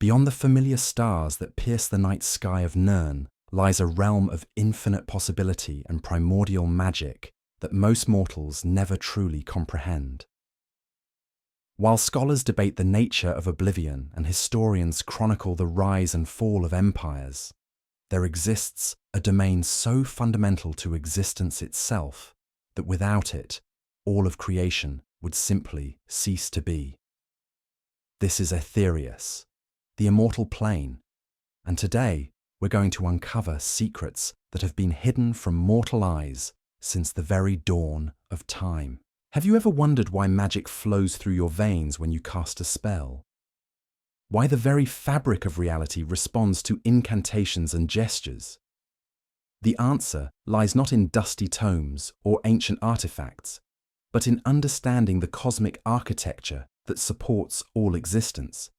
Beyond the familiar stars that pierce the night sky of Nirn lies a realm of infinite possibility and primordial magic that most mortals never truly comprehend. While scholars debate the nature of Oblivion and historians chronicle the rise and fall of empires, there exists a domain so fundamental to existence itself that without it, all of creation would simply cease to be. This is Aetherius, the immortal plane, and today we're going to uncover secrets that have been hidden from mortal eyes since the very dawn of time. Have you ever wondered why magic flows through your veins when you cast a spell? Why the very fabric of reality responds to incantations and gestures? The answer lies not in dusty tomes or ancient artifacts, but in understanding the cosmic architecture that supports all existence.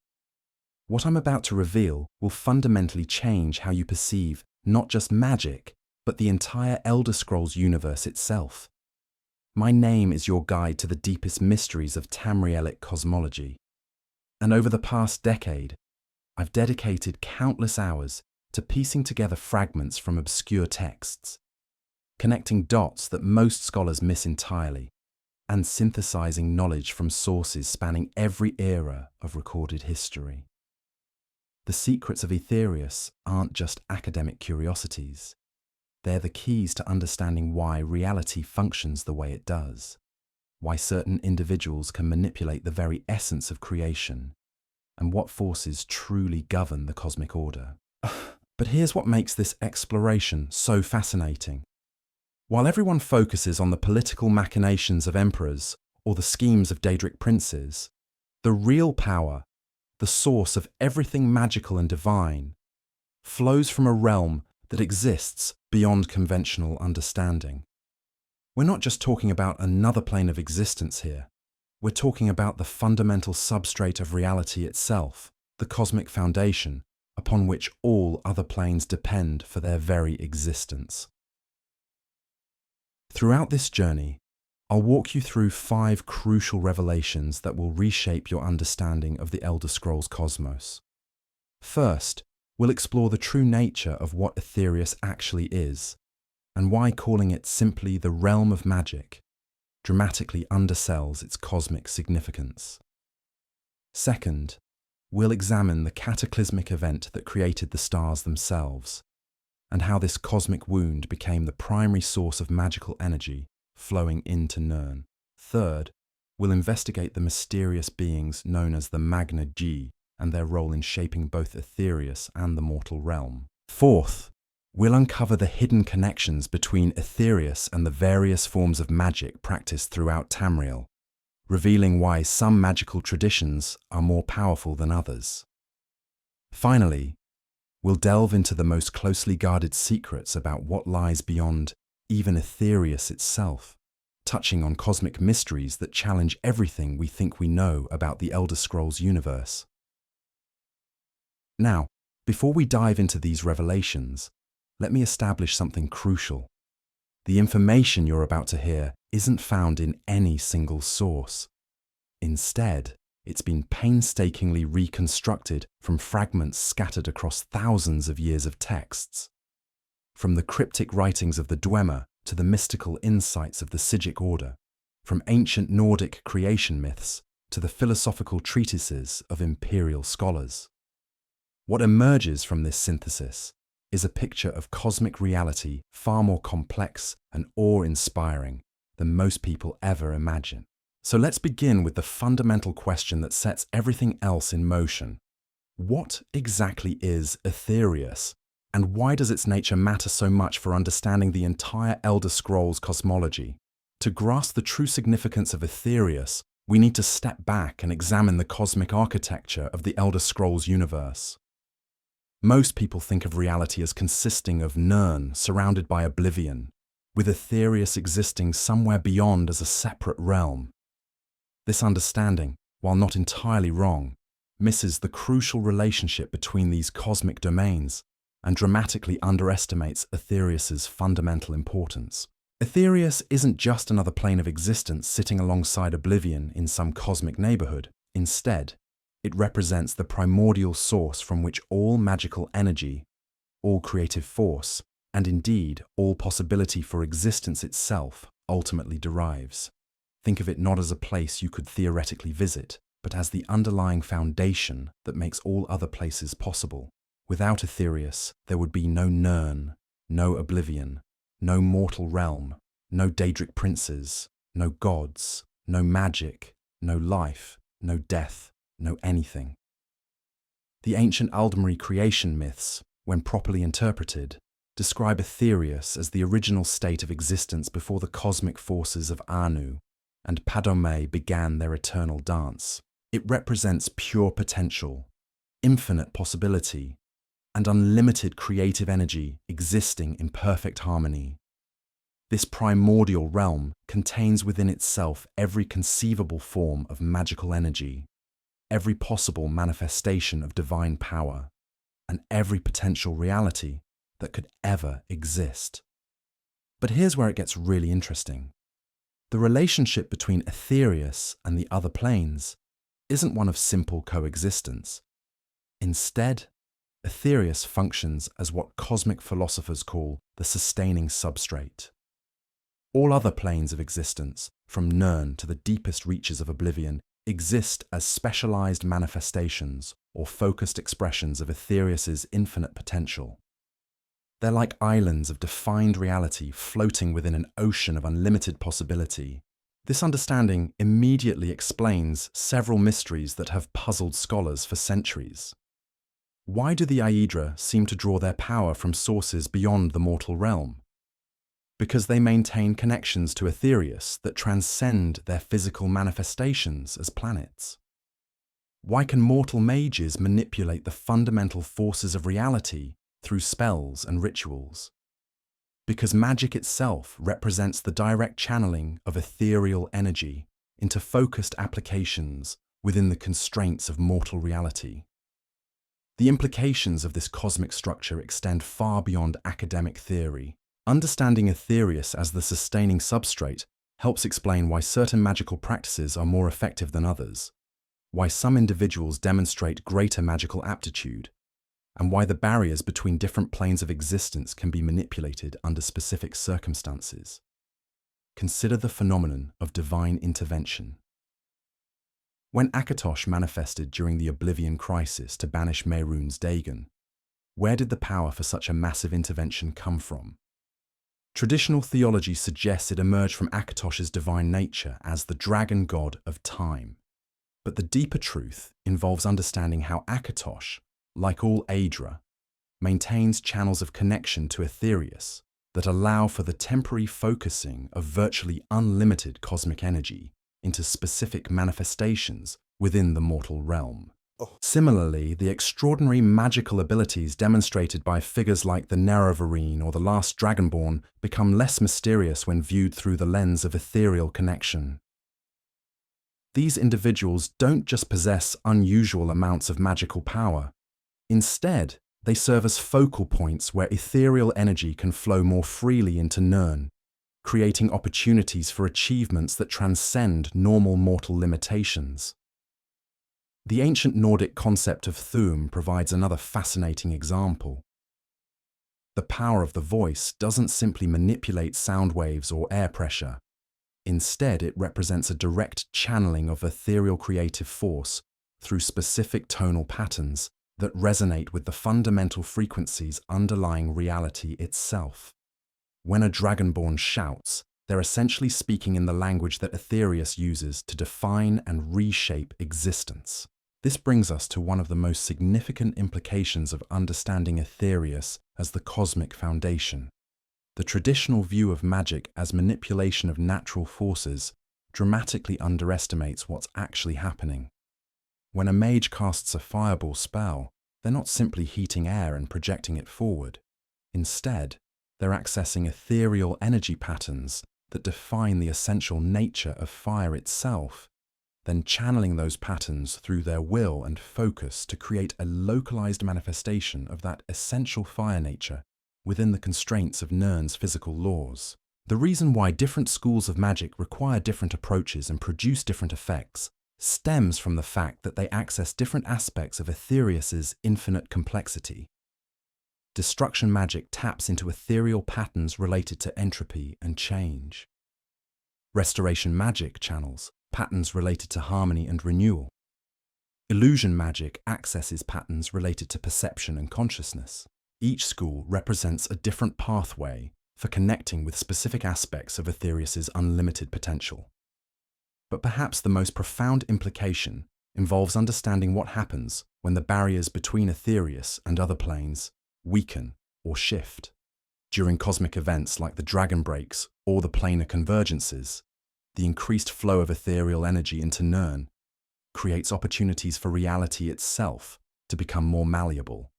What I'm about to reveal will fundamentally change how you perceive not just magic, but the entire Elder Scrolls universe itself. My name is your guide to the deepest mysteries of Tamrielic cosmology. And over the past decade, I've dedicated countless hours to piecing together fragments from obscure texts, connecting dots that most scholars miss entirely, and synthesizing knowledge from sources spanning every era of recorded history. The secrets of Aetherius aren't just academic curiosities. They're the keys to understanding why reality functions the way it does, why certain individuals can manipulate the very essence of creation, and what forces truly govern the cosmic order. But here's what makes this exploration so fascinating. While everyone focuses on the political machinations of emperors or the schemes of Daedric princes, the real power, the source of everything magical and divine, flows from a realm that exists beyond conventional understanding. We're not just talking about another plane of existence here. We're talking about the fundamental substrate of reality itself, the cosmic foundation upon which all other planes depend for their very existence. Throughout this journey, I'll walk you through 5 crucial revelations that will reshape your understanding of the Elder Scrolls cosmos. First, we'll explore the true nature of what Aetherius actually is, and why calling it simply the realm of magic dramatically undersells its cosmic significance. Second, we'll examine the cataclysmic event that created the stars themselves, and how this cosmic wound became the primary source of magical energy flowing into Nirn. Third, we'll investigate the mysterious beings known as the Magna-Ge and their role in shaping both Aetherius and the mortal realm. Fourth, we'll uncover the hidden connections between Aetherius and the various forms of magic practiced throughout Tamriel, revealing why some magical traditions are more powerful than others. Finally, we'll delve into the most closely guarded secrets about what lies beyond even Aetherius itself, touching on cosmic mysteries that challenge everything we think we know about the Elder Scrolls universe. Now, before we dive into these revelations, let me establish something crucial. The information you're about to hear isn't found in any single source. Instead, it's been painstakingly reconstructed from fragments scattered across thousands of years of texts. From the cryptic writings of the Dwemer to the mystical insights of the Psijic Order, from ancient Nordic creation myths to the philosophical treatises of imperial scholars. What emerges from this synthesis is a picture of cosmic reality far more complex and awe-inspiring than most people ever imagine. So let's begin with the fundamental question that sets everything else in motion. What exactly is Aetherius, and why does its nature matter so much for understanding the entire Elder Scrolls cosmology? To grasp the true significance of Aetherius, we need to step back and examine the cosmic architecture of the Elder Scrolls universe. Most people think of reality as consisting of Nirn surrounded by Oblivion, with Aetherius existing somewhere beyond as a separate realm. This understanding, while not entirely wrong, misses the crucial relationship between these cosmic domains and dramatically underestimates Aetherius's fundamental importance. Aetherius isn't just another plane of existence sitting alongside Oblivion in some cosmic neighborhood. Instead, It represents the primordial source from which all magical energy, all creative force, and indeed all possibility for existence itself ultimately derives. Think of it not as a place you could theoretically visit, but as the underlying foundation that makes all other places possible. Without Aetherius, there would be no Nirn, no Oblivion, no mortal realm, no Daedric princes, no gods, no magic, no life, no death, no anything. The ancient Aldemari creation myths, when properly interpreted, describe Aetherius as the original state of existence before the cosmic forces of Anu and Padome began their eternal dance. It represents pure potential, infinite possibility, and unlimited creative energy existing in perfect harmony. This primordial realm contains within itself every conceivable form of magical energy, every possible manifestation of divine power, and every potential reality that could ever exist. But here's where it gets really interesting. The relationship between Aetherius and the other planes isn't one of simple coexistence. Instead, Aetherius functions as what cosmic philosophers call the sustaining substrate. All other planes of existence, from Nirn to the deepest reaches of Oblivion, exist as specialized manifestations or focused expressions of Aetherius's infinite potential. They're like islands of defined reality floating within an ocean of unlimited possibility. This understanding immediately explains several mysteries that have puzzled scholars for centuries. Why do the Aedra seem to draw their power from sources beyond the mortal realm? Because they maintain connections to Aetherius that transcend their physical manifestations as planets. Why can mortal mages manipulate the fundamental forces of reality through spells and rituals? Because magic itself represents the direct channeling of ethereal energy into focused applications within the constraints of mortal reality. The implications of this cosmic structure extend far beyond academic theory. Understanding Aetherius as the sustaining substrate helps explain why certain magical practices are more effective than others, why some individuals demonstrate greater magical aptitude, and why the barriers between different planes of existence can be manipulated under specific circumstances. Consider the phenomenon of divine intervention. When Akatosh manifested during the Oblivion crisis to banish Mehrunes Dagon, where did the power for such a massive intervention come from? Traditional theology suggests it emerged from Akatosh's divine nature as the dragon god of time. But the deeper truth involves understanding how Akatosh, like all Aedra, maintains channels of connection to Aetherius that allow for the temporary focusing of virtually unlimited cosmic energy into specific manifestations within the mortal realm. Similarly, the extraordinary magical abilities demonstrated by figures like the Nerevarine or the last Dragonborn become less mysterious when viewed through the lens of ethereal connection. These individuals don't just possess unusual amounts of magical power. Instead, they serve as focal points where ethereal energy can flow more freely into Nirn, creating opportunities for achievements that transcend normal mortal limitations. The ancient Nordic concept of Thuum provides another fascinating example. The power of the voice doesn't simply manipulate sound waves or air pressure. Instead, it represents a direct channeling of ethereal creative force through specific tonal patterns that resonate with the fundamental frequencies underlying reality itself. When a Dragonborn shouts, they're essentially speaking in the language that Aetherius uses to define and reshape existence. This brings us to one of the most significant implications of understanding Aetherius as the cosmic foundation. The traditional view of magic as manipulation of natural forces dramatically underestimates what's actually happening. When a mage casts a fireball spell, they're not simply heating air and projecting it forward. Instead, they're accessing ethereal energy patterns that define the essential nature of fire itself, then channeling those patterns through their will and focus to create a localized manifestation of that essential fire nature within the constraints of Nirn's physical laws. The reason why different schools of magic require different approaches and produce different effects stems from the fact that they access different aspects of Aetherius's infinite complexity. Destruction magic taps into ethereal patterns related to entropy and change. Restoration magic channels patterns related to harmony and renewal. Illusion magic accesses patterns related to perception and consciousness. Each school represents a different pathway for connecting with specific aspects of Aetherius's unlimited potential. But perhaps the most profound implication involves understanding what happens when the barriers between Aetherius and other planes weaken or shift. During cosmic events like the dragon breaks or the planar convergences, the increased flow of ethereal energy into Nirn creates opportunities for reality itself to become more malleable.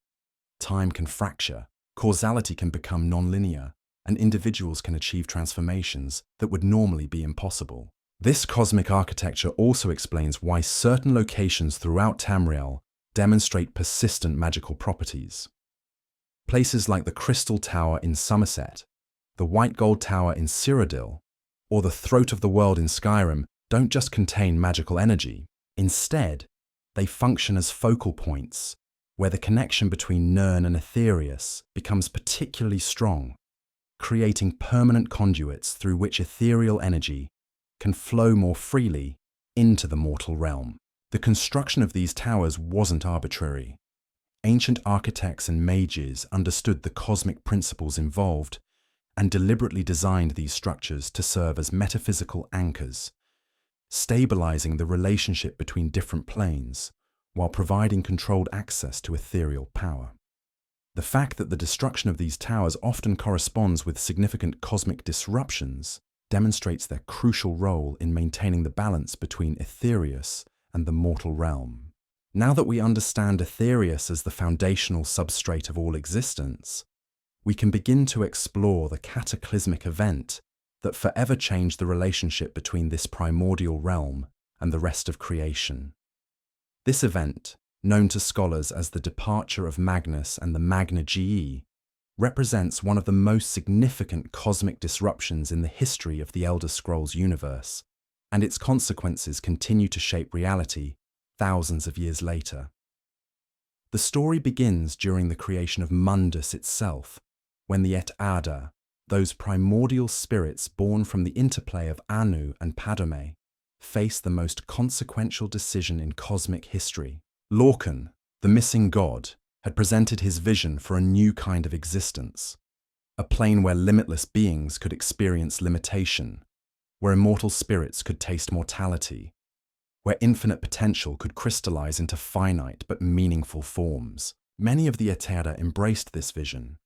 Time can fracture, causality can become nonlinear, and individuals can achieve transformations that would normally be impossible. This cosmic architecture also explains why certain locations throughout Tamriel demonstrate persistent magical properties. Places like the Crystal Tower in Somerset, the White Gold Tower in Cyrodiil, or the Throat of the World in Skyrim don't just contain magical energy. Instead, they function as focal points where the connection between Nirn and Aetherius becomes particularly strong, creating permanent conduits through which ethereal energy can flow more freely into the mortal realm. The construction of these towers wasn't arbitrary. Ancient architects and mages understood the cosmic principles involved and deliberately designed these structures to serve as metaphysical anchors, stabilizing the relationship between different planes while providing controlled access to ethereal power. The fact that the destruction of these towers often corresponds with significant cosmic disruptions demonstrates their crucial role in maintaining the balance between Aetherius and the mortal realm. Now that we understand Aetherius as the foundational substrate of all existence, we can begin to explore the cataclysmic event that forever changed the relationship between this primordial realm and the rest of creation. This event, known to scholars as the departure of Magnus and the Magna-Ge, represents one of the most significant cosmic disruptions in the history of the Elder Scrolls universe, and its consequences continue to shape reality thousands of years later. The story begins during the creation of Mundus itself, when the Et Ada, those primordial spirits born from the interplay of Anu and Padme, face the most consequential decision in cosmic history. Lorcan, the missing god, had presented his vision for a new kind of existence, a plane where limitless beings could experience limitation, where immortal spirits could taste mortality, where infinite potential could crystallize into finite but meaningful forms. Many of the Et Ada embraced this vision,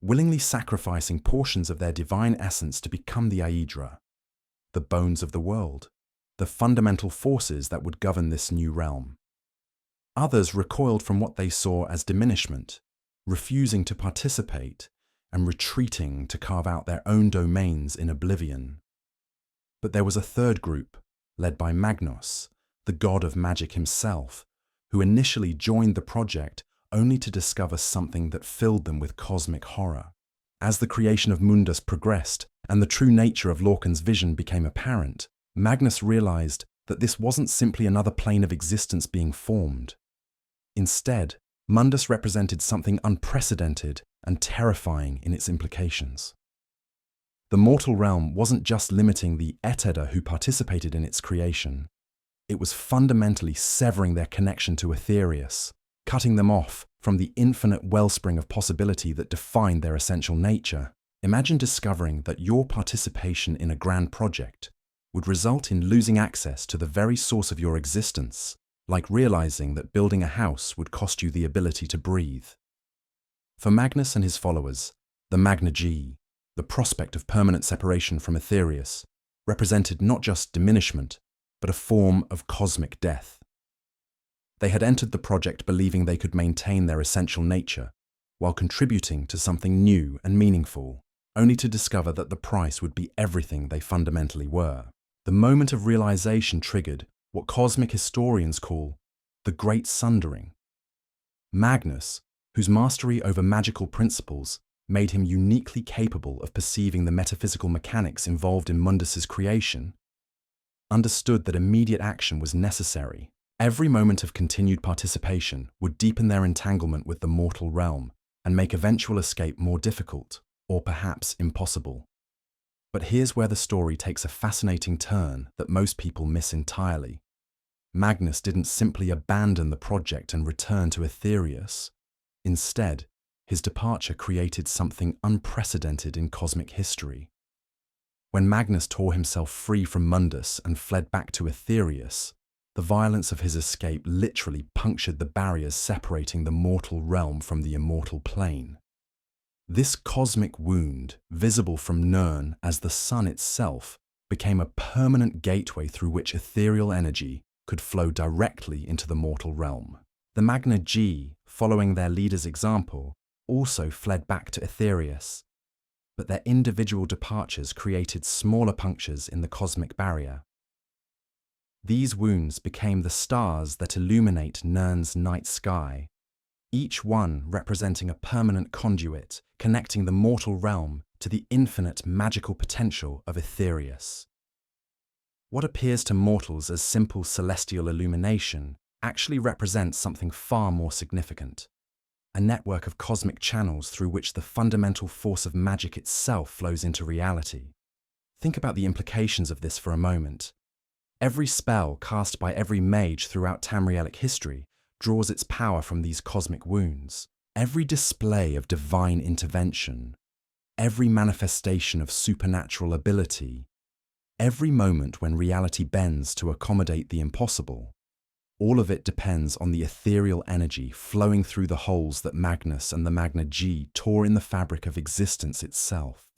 willingly sacrificing portions of their divine essence to become the Aedra, the bones of the world, the fundamental forces that would govern this new realm. Others recoiled from what they saw as diminishment, refusing to participate and retreating to carve out their own domains in Oblivion. But there was a third group, led by Magnus, the god of magic himself, who initially joined the project only to discover something that filled them with cosmic horror. As the creation of Mundus progressed and the true nature of Lorcan's vision became apparent, Magnus realized that this wasn't simply another plane of existence being formed. Instead, Mundus represented something unprecedented and terrifying in its implications. The mortal realm wasn't just limiting the Et Ada who participated in its creation, it was fundamentally severing their connection to Aetherius, cutting them off from the infinite wellspring of possibility that defined their essential nature. Imagine discovering that your participation in a grand project would result in losing access to the very source of your existence, like realizing that building a house would cost you the ability to breathe. For Magnus and his followers, the Magna-Ge, the prospect of permanent separation from Aetherius, represented not just diminishment, but a form of cosmic death. They had entered the project believing they could maintain their essential nature while contributing to something new and meaningful, only to discover that the price would be everything they fundamentally were. The moment of realization triggered what cosmic historians call the Great Sundering. Magnus, whose mastery over magical principles made him uniquely capable of perceiving the metaphysical mechanics involved in Mundus's creation, understood that immediate action was necessary. Every moment of continued participation would deepen their entanglement with the mortal realm and make eventual escape more difficult, or perhaps impossible. But here's where the story takes a fascinating turn that most people miss entirely. Magnus didn't simply abandon the project and return to Aetherius. Instead, his departure created something unprecedented in cosmic history. When Magnus tore himself free from Mundus and fled back to Aetherius, the violence of his escape literally punctured the barriers separating the mortal realm from the immortal plane. This cosmic wound, visible from Nirn as the sun itself, became a permanent gateway through which ethereal energy could flow directly into the mortal realm. The Magna-Ge, following their leader's example, also fled back to Aetherius, but their individual departures created smaller punctures in the cosmic barrier. These wounds became the stars that illuminate Nirn's night sky, each one representing a permanent conduit connecting the mortal realm to the infinite magical potential of Aetherius. What appears to mortals as simple celestial illumination actually represents something far more significant: a network of cosmic channels through which the fundamental force of magic itself flows into reality. Think about the implications of this for a moment. Every spell cast by every mage throughout Tamrielic history draws its power from these cosmic wounds. Every display of divine intervention, every manifestation of supernatural ability, every moment when reality bends to accommodate the impossible, all of it depends on the ethereal energy flowing through the holes that Magnus and the Magna-Ge tore in the fabric of existence itself.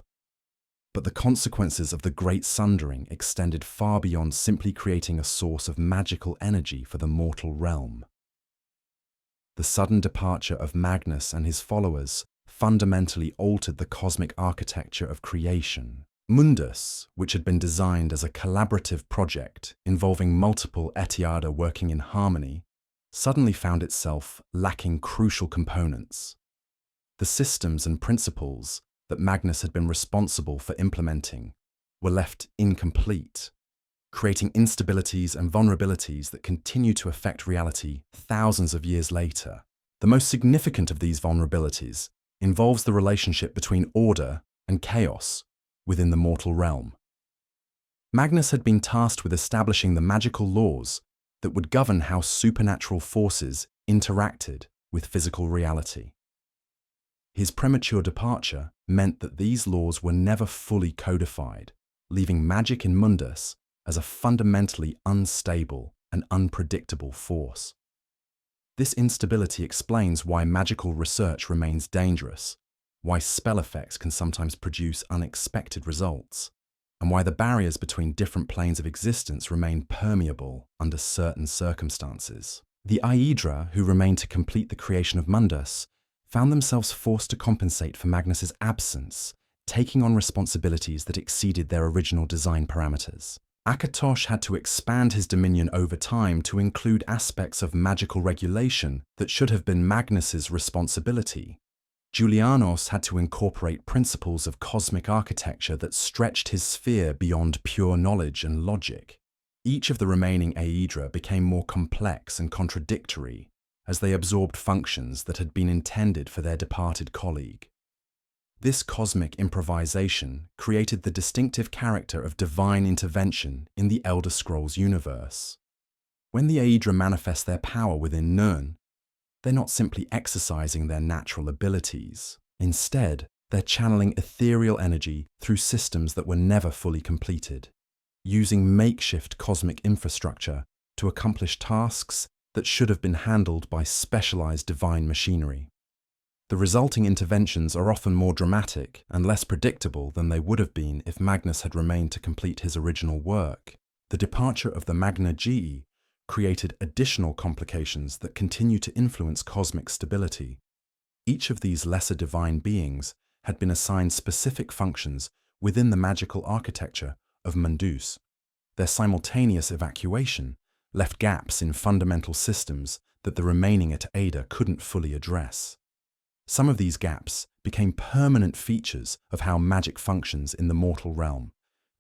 But the consequences of the Great Sundering extended far beyond simply creating a source of magical energy for the mortal realm. The sudden departure of Magnus and his followers fundamentally altered the cosmic architecture of creation. Mundus, which had been designed as a collaborative project involving multiple Etiada working in harmony, suddenly found itself lacking crucial components. The systems and principles that Magnus had been responsible for implementing were left incomplete, creating instabilities and vulnerabilities that continue to affect reality thousands of years later. The most significant of these vulnerabilities involves the relationship between order and chaos within the mortal realm. Magnus had been tasked with establishing the magical laws that would govern how supernatural forces interacted with physical reality. His premature departure meant that these laws were never fully codified, leaving magic in Mundus as a fundamentally unstable and unpredictable force. This instability explains why magical research remains dangerous, why spell effects can sometimes produce unexpected results, and why the barriers between different planes of existence remain permeable under certain circumstances. The Aetherial, who remained to complete the creation of Mundus, found themselves forced to compensate for Magnus's absence, taking on responsibilities that exceeded their original design parameters. Akatosh had to expand his dominion over time to include aspects of magical regulation that should have been Magnus's responsibility. Julianos had to incorporate principles of cosmic architecture that stretched his sphere beyond pure knowledge and logic. Each of the remaining Aetherial became more complex and contradictory as they absorbed functions that had been intended for their departed colleague. This cosmic improvisation created the distinctive character of divine intervention in the Elder Scrolls universe. When the Aetherial manifest their power within Nirn, they're not simply exercising their natural abilities. Instead, they're channeling ethereal energy through systems that were never fully completed, using makeshift cosmic infrastructure to accomplish tasks that should have been handled by specialized divine machinery. The resulting interventions are often more dramatic and less predictable than they would have been if Magnus had remained to complete his original work. The departure of the Magna-Ge created additional complications that continue to influence cosmic stability. Each of these lesser divine beings had been assigned specific functions within the magical architecture of Mundus. Their simultaneous evacuation left gaps in fundamental systems that the remaining Aetherial couldn't fully address. Some of these gaps became permanent features of how magic functions in the mortal realm,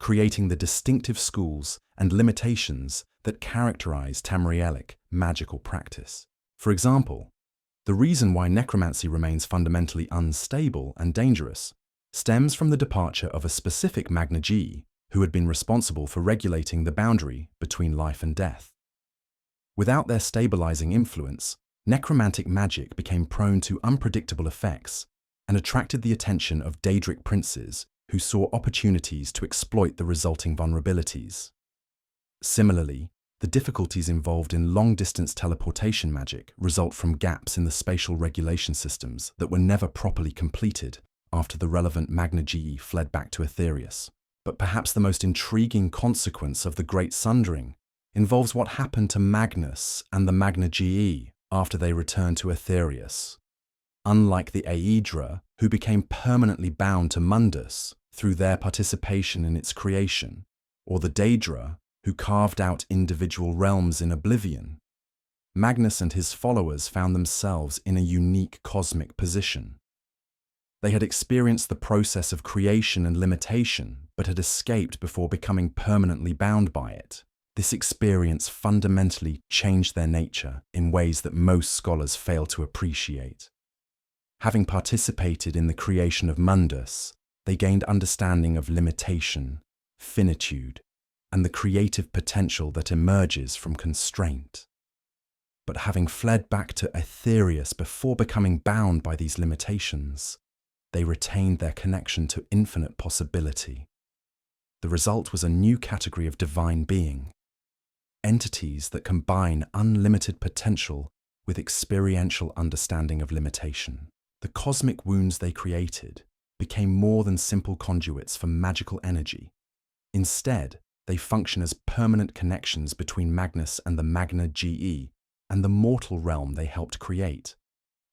creating the distinctive schools and limitations that characterize Tamrielic magical practice. For example, the reason why necromancy remains fundamentally unstable and dangerous stems from the departure of a specific Magna-Ge who had been responsible for regulating the boundary between life and death. Without their stabilizing influence, necromantic magic became prone to unpredictable effects and attracted the attention of Daedric princes who saw opportunities to exploit the resulting vulnerabilities. Similarly, the difficulties involved in long-distance teleportation magic result from gaps in the spatial regulation systems that were never properly completed after the relevant Magna-Ge fled back to Aetherius. But perhaps the most intriguing consequence of the Great Sundering involves what happened to Magnus and the Magna-Ge after they returned to Aetherius. Unlike the Aedra, who became permanently bound to Mundus through their participation in its creation, or the Daedra, who carved out individual realms in Oblivion, Magnus and his followers found themselves in a unique cosmic position. They had experienced the process of creation and limitation, but had escaped before becoming permanently bound by it. This experience fundamentally changed their nature in ways that most scholars fail to appreciate. Having participated in the creation of Mundus, they gained understanding of limitation, finitude, and the creative potential that emerges from constraint. But having fled back to Aetherius before becoming bound by these limitations, they retained their connection to infinite possibility. The result was a new category of divine being, entities that combine unlimited potential with experiential understanding of limitation. The cosmic wounds they created became more than simple conduits for magical energy. Instead, they function as permanent connections between Magnus and the Magna-Ge and the mortal realm they helped create.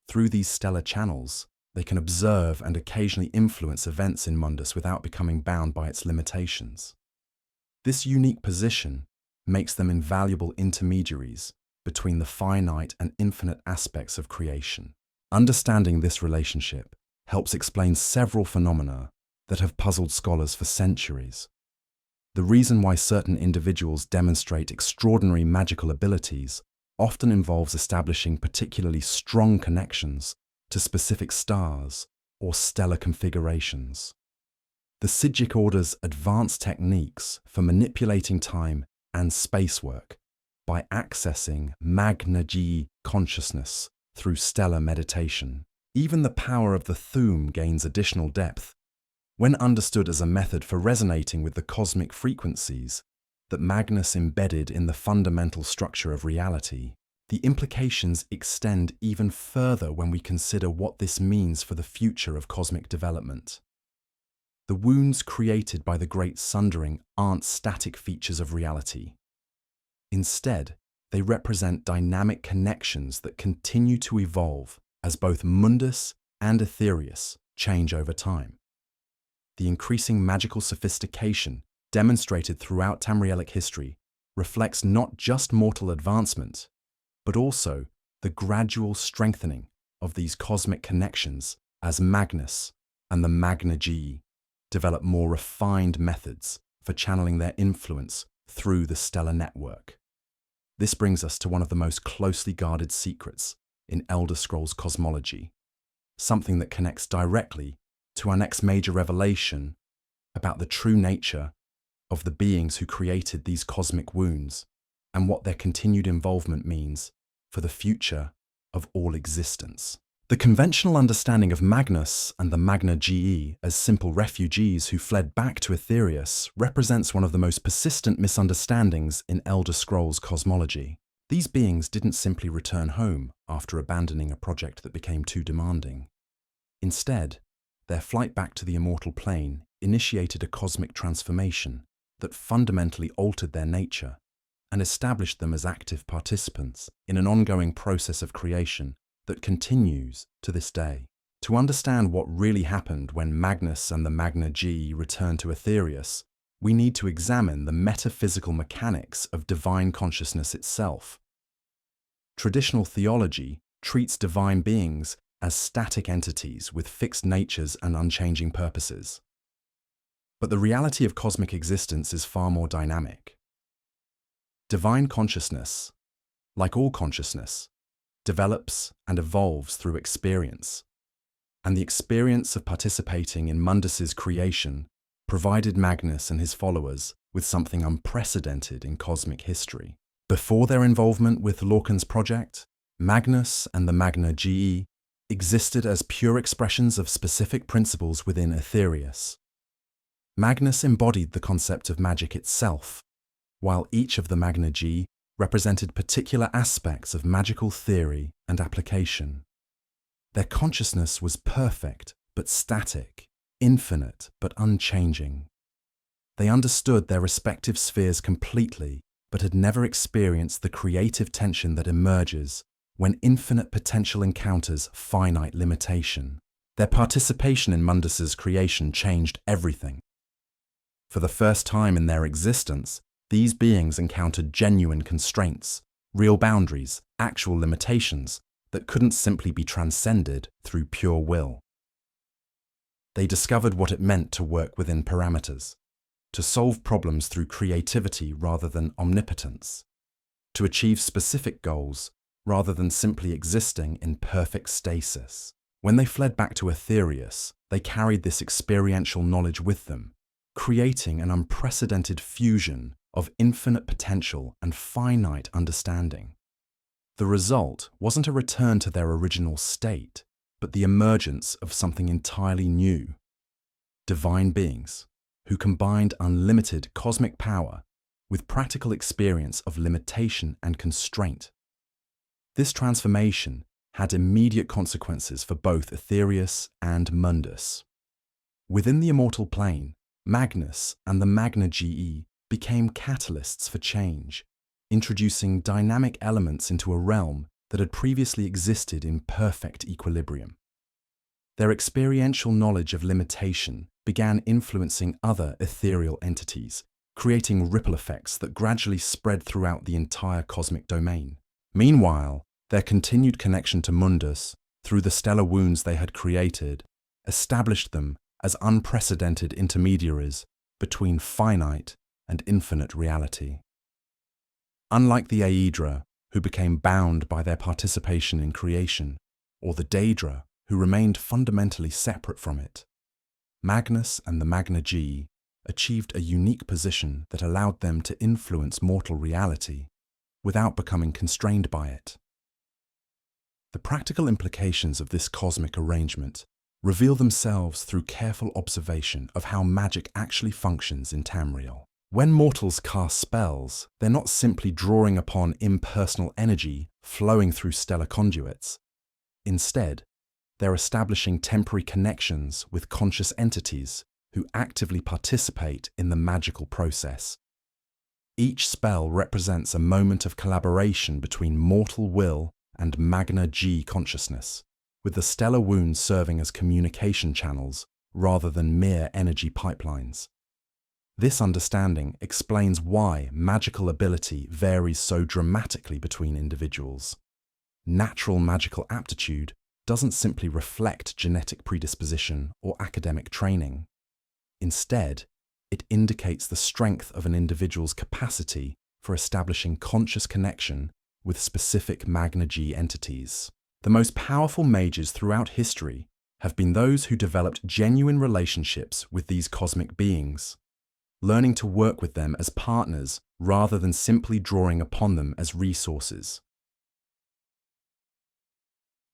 Through these stellar channels, they can observe and occasionally influence events in Mundus without becoming bound by its limitations. This unique position makes them invaluable intermediaries between the finite and infinite aspects of creation. Understanding this relationship helps explain several phenomena that have puzzled scholars for centuries. The reason why certain individuals demonstrate extraordinary magical abilities often involves establishing particularly strong connections to specific stars or stellar configurations. The Psijic Order's advanced techniques for manipulating time and space work by accessing Magna-Ge consciousness through stellar meditation. Even the power of the Thum gains additional depth when understood as a method for resonating with the cosmic frequencies that Magnus embedded in the fundamental structure of reality. The implications extend even further when we consider what this means for the future of cosmic development. The wounds created by the Great Sundering aren't static features of reality. Instead, they represent dynamic connections that continue to evolve as both Mundus and Aetherius change over time. The increasing magical sophistication demonstrated throughout Tamrielic history reflects not just mortal advancement, but also the gradual strengthening of these cosmic connections as Magnus and the Magna-Ge develop more refined methods for channeling their influence through the stellar network. This brings us to one of the most closely guarded secrets in Elder Scrolls cosmology, something that connects directly to our next major revelation about the true nature of the beings who created these cosmic wounds and what their continued involvement means for the future of all existence. The conventional understanding of Magnus and the Magna-Ge as simple refugees who fled back to Aetherius represents one of the most persistent misunderstandings in Elder Scrolls cosmology. These beings didn't simply return home after abandoning a project that became too demanding. Instead, their flight back to the immortal plane initiated a cosmic transformation that fundamentally altered their nature and established them as active participants in an ongoing process of creation that continues to this day. To understand what really happened when Magnus and the Magna-Ge returned to Aetherius, we need to examine the metaphysical mechanics of divine consciousness itself. Traditional theology treats divine beings as static entities with fixed natures and unchanging purposes. But the reality of cosmic existence is far more dynamic. Divine consciousness, like all consciousness, develops and evolves through experience, and the experience of participating in Mundus's creation provided Magnus and his followers with something unprecedented in cosmic history. Before their involvement with Lorcan's project, Magnus and the Magna-Ge existed as pure expressions of specific principles within Aetherius. Magnus embodied the concept of magic itself, while each of the Magna-Ge represented particular aspects of magical theory and application. Their consciousness was perfect but static, infinite but unchanging. They understood their respective spheres completely, but had never experienced the creative tension that emerges when infinite potential encounters finite limitation. Their participation in Mundus's creation changed everything. For the first time in their existence, these beings encountered genuine constraints, real boundaries, actual limitations that couldn't simply be transcended through pure will. They discovered what it meant to work within parameters, to solve problems through creativity rather than omnipotence, to achieve specific goals rather than simply existing in perfect stasis. When they fled back to Aetherius, they carried this experiential knowledge with them, creating an unprecedented fusion of infinite potential and finite understanding. The result wasn't a return to their original state, but the emergence of something entirely new. Divine beings who combined unlimited cosmic power with practical experience of limitation and constraint. This transformation had immediate consequences for both Aetherius and Mundus. Within the immortal plane, Magnus and the Magna-Ge became catalysts for change, introducing dynamic elements into a realm that had previously existed in perfect equilibrium. Their experiential knowledge of limitation began influencing other ethereal entities, creating ripple effects that gradually spread throughout the entire cosmic domain. Meanwhile, their continued connection to Mundus, through the stellar wounds they had created, established them as unprecedented intermediaries between finite and infinite reality. Unlike the Aedra, who became bound by their participation in creation, or the Daedra, who remained fundamentally separate from it, Magnus and the Magna-Ge achieved a unique position that allowed them to influence mortal reality without becoming constrained by it. The practical implications of this cosmic arrangement reveal themselves through careful observation of how magic actually functions in Tamriel. When mortals cast spells, they're not simply drawing upon impersonal energy flowing through stellar conduits. Instead, they're establishing temporary connections with conscious entities who actively participate in the magical process. Each spell represents a moment of collaboration between mortal will and Magna-Ge consciousness, with the stellar wounds serving as communication channels rather than mere energy pipelines. This understanding explains why magical ability varies so dramatically between individuals. Natural magical aptitude doesn't simply reflect genetic predisposition or academic training. Instead, it indicates the strength of an individual's capacity for establishing conscious connection with specific Magna-Ge entities. The most powerful mages throughout history have been those who developed genuine relationships with these cosmic beings, learning to work with them as partners rather than simply drawing upon them as resources.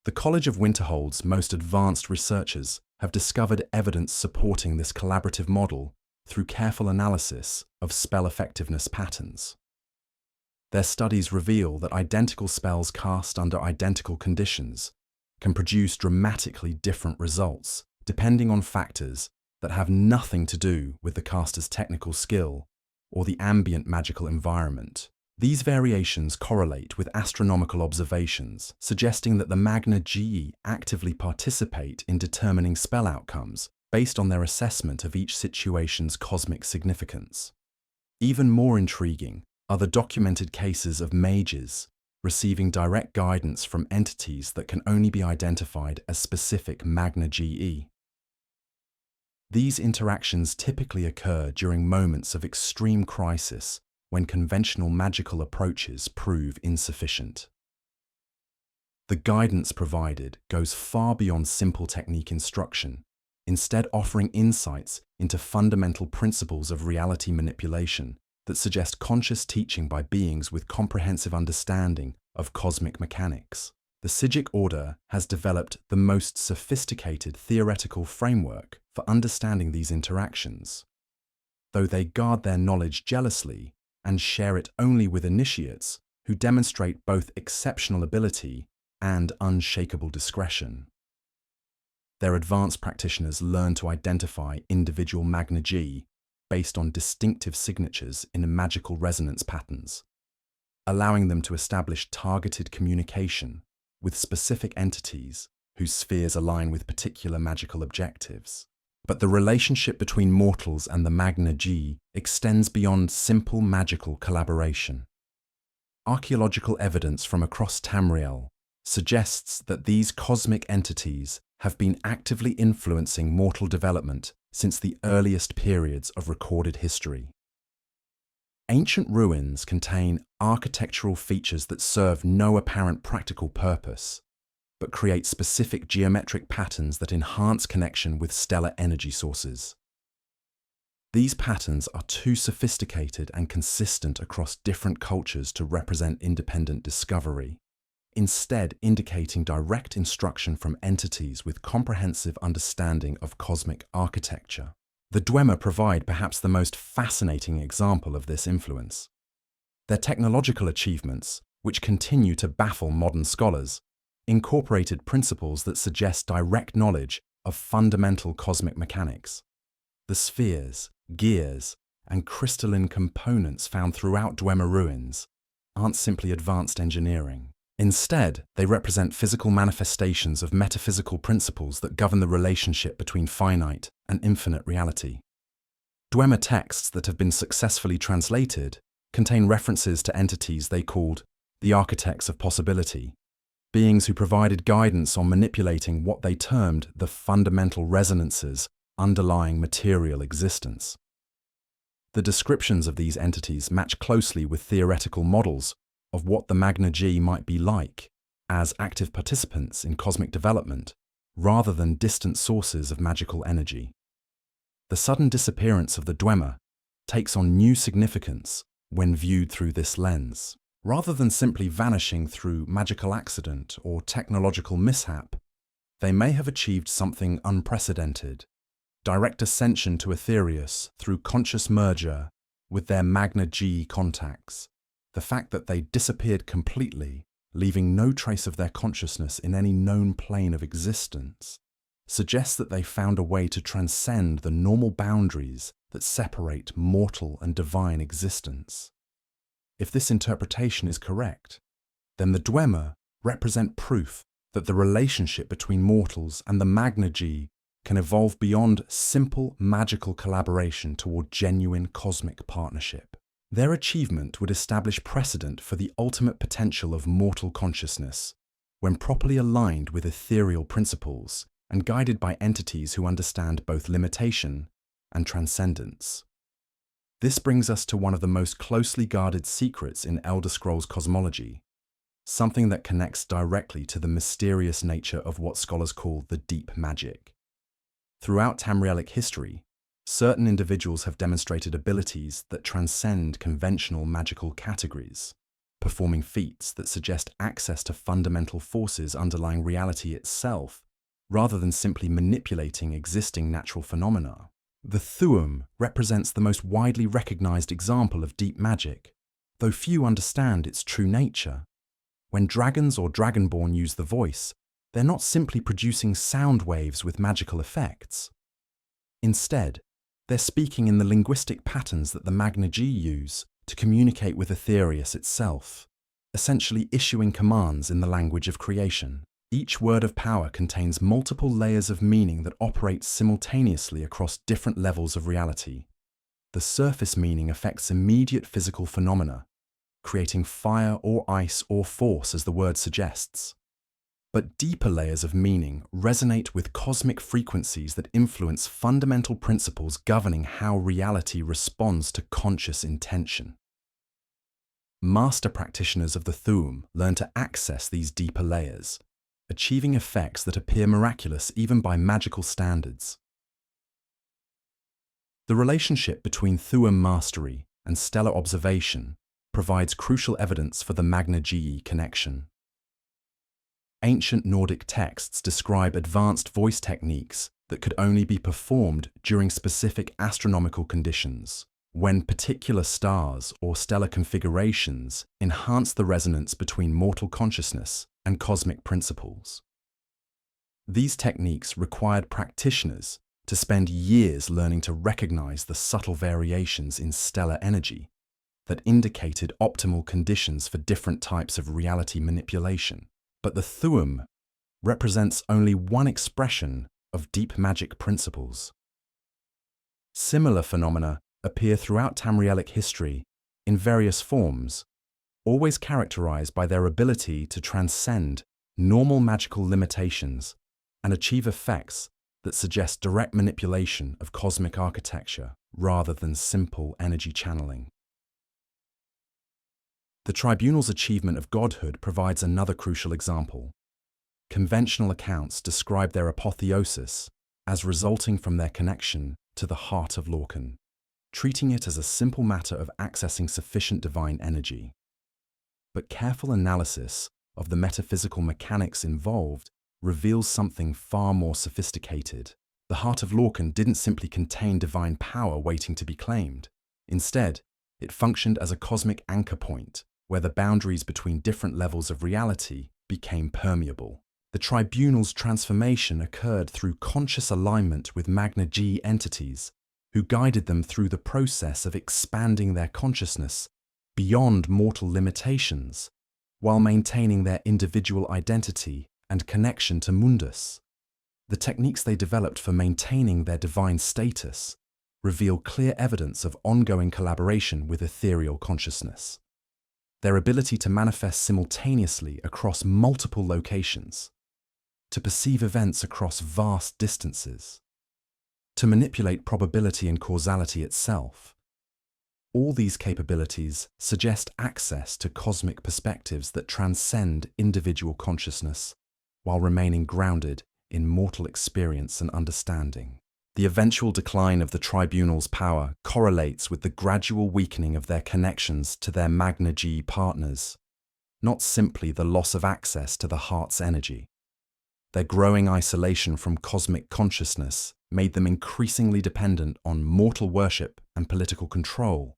The College of Winterhold's most advanced researchers have discovered evidence supporting this collaborative model through careful analysis of spell effectiveness patterns. Their studies reveal that identical spells cast under identical conditions can produce dramatically different results, depending on factors that have nothing to do with the caster's technical skill or the ambient magical environment. These variations correlate with astronomical observations, suggesting that the Magna-Ge actively participate in determining spell outcomes based on their assessment of each situation's cosmic significance. Even more intriguing are the documented cases of mages receiving direct guidance from entities that can only be identified as specific Magna-Ge. These interactions typically occur during moments of extreme crisis when conventional magical approaches prove insufficient. The guidance provided goes far beyond simple technique instruction, instead offering insights into fundamental principles of reality manipulation that suggest conscious teaching by beings with comprehensive understanding of cosmic mechanics. The Psijic Order has developed the most sophisticated theoretical framework for understanding these interactions. Though they guard their knowledge jealously and share it only with initiates who demonstrate both exceptional ability and unshakable discretion. Their advanced practitioners learn to identify individual Magna-Ge based on distinctive signatures in magical resonance patterns, allowing them to establish targeted communication with specific entities whose spheres align with particular magical objectives. But the relationship between mortals and the Magna-Ge extends beyond simple magical collaboration. Archaeological evidence from across Tamriel suggests that these cosmic entities have been actively influencing mortal development since the earliest periods of recorded history. Ancient ruins contain architectural features that serve no apparent practical purpose, but create specific geometric patterns that enhance connection with stellar energy sources. These patterns are too sophisticated and consistent across different cultures to represent independent discovery, instead indicating direct instruction from entities with comprehensive understanding of cosmic architecture. The Dwemer provide perhaps the most fascinating example of this influence. Their technological achievements, which continue to baffle modern scholars, incorporated principles that suggest direct knowledge of fundamental cosmic mechanics. The spheres, gears, and crystalline components found throughout Dwemer ruins aren't simply advanced engineering. Instead, they represent physical manifestations of metaphysical principles that govern the relationship between finite and infinite reality. Dwemer texts that have been successfully translated contain references to entities they called the architects of possibility, beings who provided guidance on manipulating what they termed the fundamental resonances underlying material existence. The descriptions of these entities match closely with theoretical models of what the Magna-Ge might be like as active participants in cosmic development rather than distant sources of magical energy. The sudden disappearance of the Dwemer takes on new significance when viewed through this lens. Rather than simply vanishing through magical accident or technological mishap, they may have achieved something unprecedented: direct ascension to Aetherius through conscious merger with their Magna-Ge contacts. The fact that they disappeared completely, leaving no trace of their consciousness in any known plane of existence, suggests that they found a way to transcend the normal boundaries that separate mortal and divine existence. If this interpretation is correct, then the Dwemer represent proof that the relationship between mortals and the Magna-Ge can evolve beyond simple magical collaboration toward genuine cosmic partnership. Their achievement would establish precedent for the ultimate potential of mortal consciousness, when properly aligned with ethereal principles and guided by entities who understand both limitation and transcendence. This brings us to one of the most closely guarded secrets in Elder Scrolls cosmology, something that connects directly to the mysterious nature of what scholars call the deep magic. Throughout Tamrielic history, certain individuals have demonstrated abilities that transcend conventional magical categories, performing feats that suggest access to fundamental forces underlying reality itself, rather than simply manipulating existing natural phenomena. The Thu'um represents the most widely recognized example of deep magic, though few understand its true nature. When dragons or dragonborn use the voice, they're not simply producing sound waves with magical effects. Instead, they're speaking in the linguistic patterns that the Magna-Ge use to communicate with Aetherius itself, essentially issuing commands in the language of creation. Each word of power contains multiple layers of meaning that operate simultaneously across different levels of reality. The surface meaning affects immediate physical phenomena, creating fire or ice or force as the word suggests. But deeper layers of meaning resonate with cosmic frequencies that influence fundamental principles governing how reality responds to conscious intention. Master practitioners of the Thu'um learn to access these deeper layers, achieving effects that appear miraculous even by magical standards. The relationship between Thu'um mastery and stellar observation provides crucial evidence for the Magna-Ge connection. Ancient Nordic texts describe advanced voice techniques that could only be performed during specific astronomical conditions, when particular stars or stellar configurations enhance the resonance between mortal consciousness and cosmic principles. These techniques required practitioners to spend years learning to recognize the subtle variations in stellar energy that indicated optimal conditions for different types of reality manipulation. But the Thu'um represents only one expression of deep magic principles. Similar phenomena appear throughout Tamrielic history in various forms, always characterized by their ability to transcend normal magical limitations and achieve effects that suggest direct manipulation of cosmic architecture rather than simple energy channeling. The tribunal's achievement of godhood provides another crucial example. Conventional accounts describe their apotheosis as resulting from their connection to the heart of Lorcan, treating it as a simple matter of accessing sufficient divine energy. But careful analysis of the metaphysical mechanics involved reveals something far more sophisticated. The heart of Lorcan didn't simply contain divine power waiting to be claimed. Instead, it functioned as a cosmic anchor point, where the boundaries between different levels of reality became permeable. The tribunal's transformation occurred through conscious alignment with Magna-Ge entities, who guided them through the process of expanding their consciousness beyond mortal limitations, while maintaining their individual identity and connection to Mundus. The techniques they developed for maintaining their divine status reveal clear evidence of ongoing collaboration with ethereal consciousness. Their ability to manifest simultaneously across multiple locations, to perceive events across vast distances, to manipulate probability and causality itself. All these capabilities suggest access to cosmic perspectives that transcend individual consciousness while remaining grounded in mortal experience and understanding. The eventual decline of the tribunal's power correlates with the gradual weakening of their connections to their Magna-Ge partners, not simply the loss of access to the heart's energy. Their growing isolation from cosmic consciousness made them increasingly dependent on mortal worship and political control,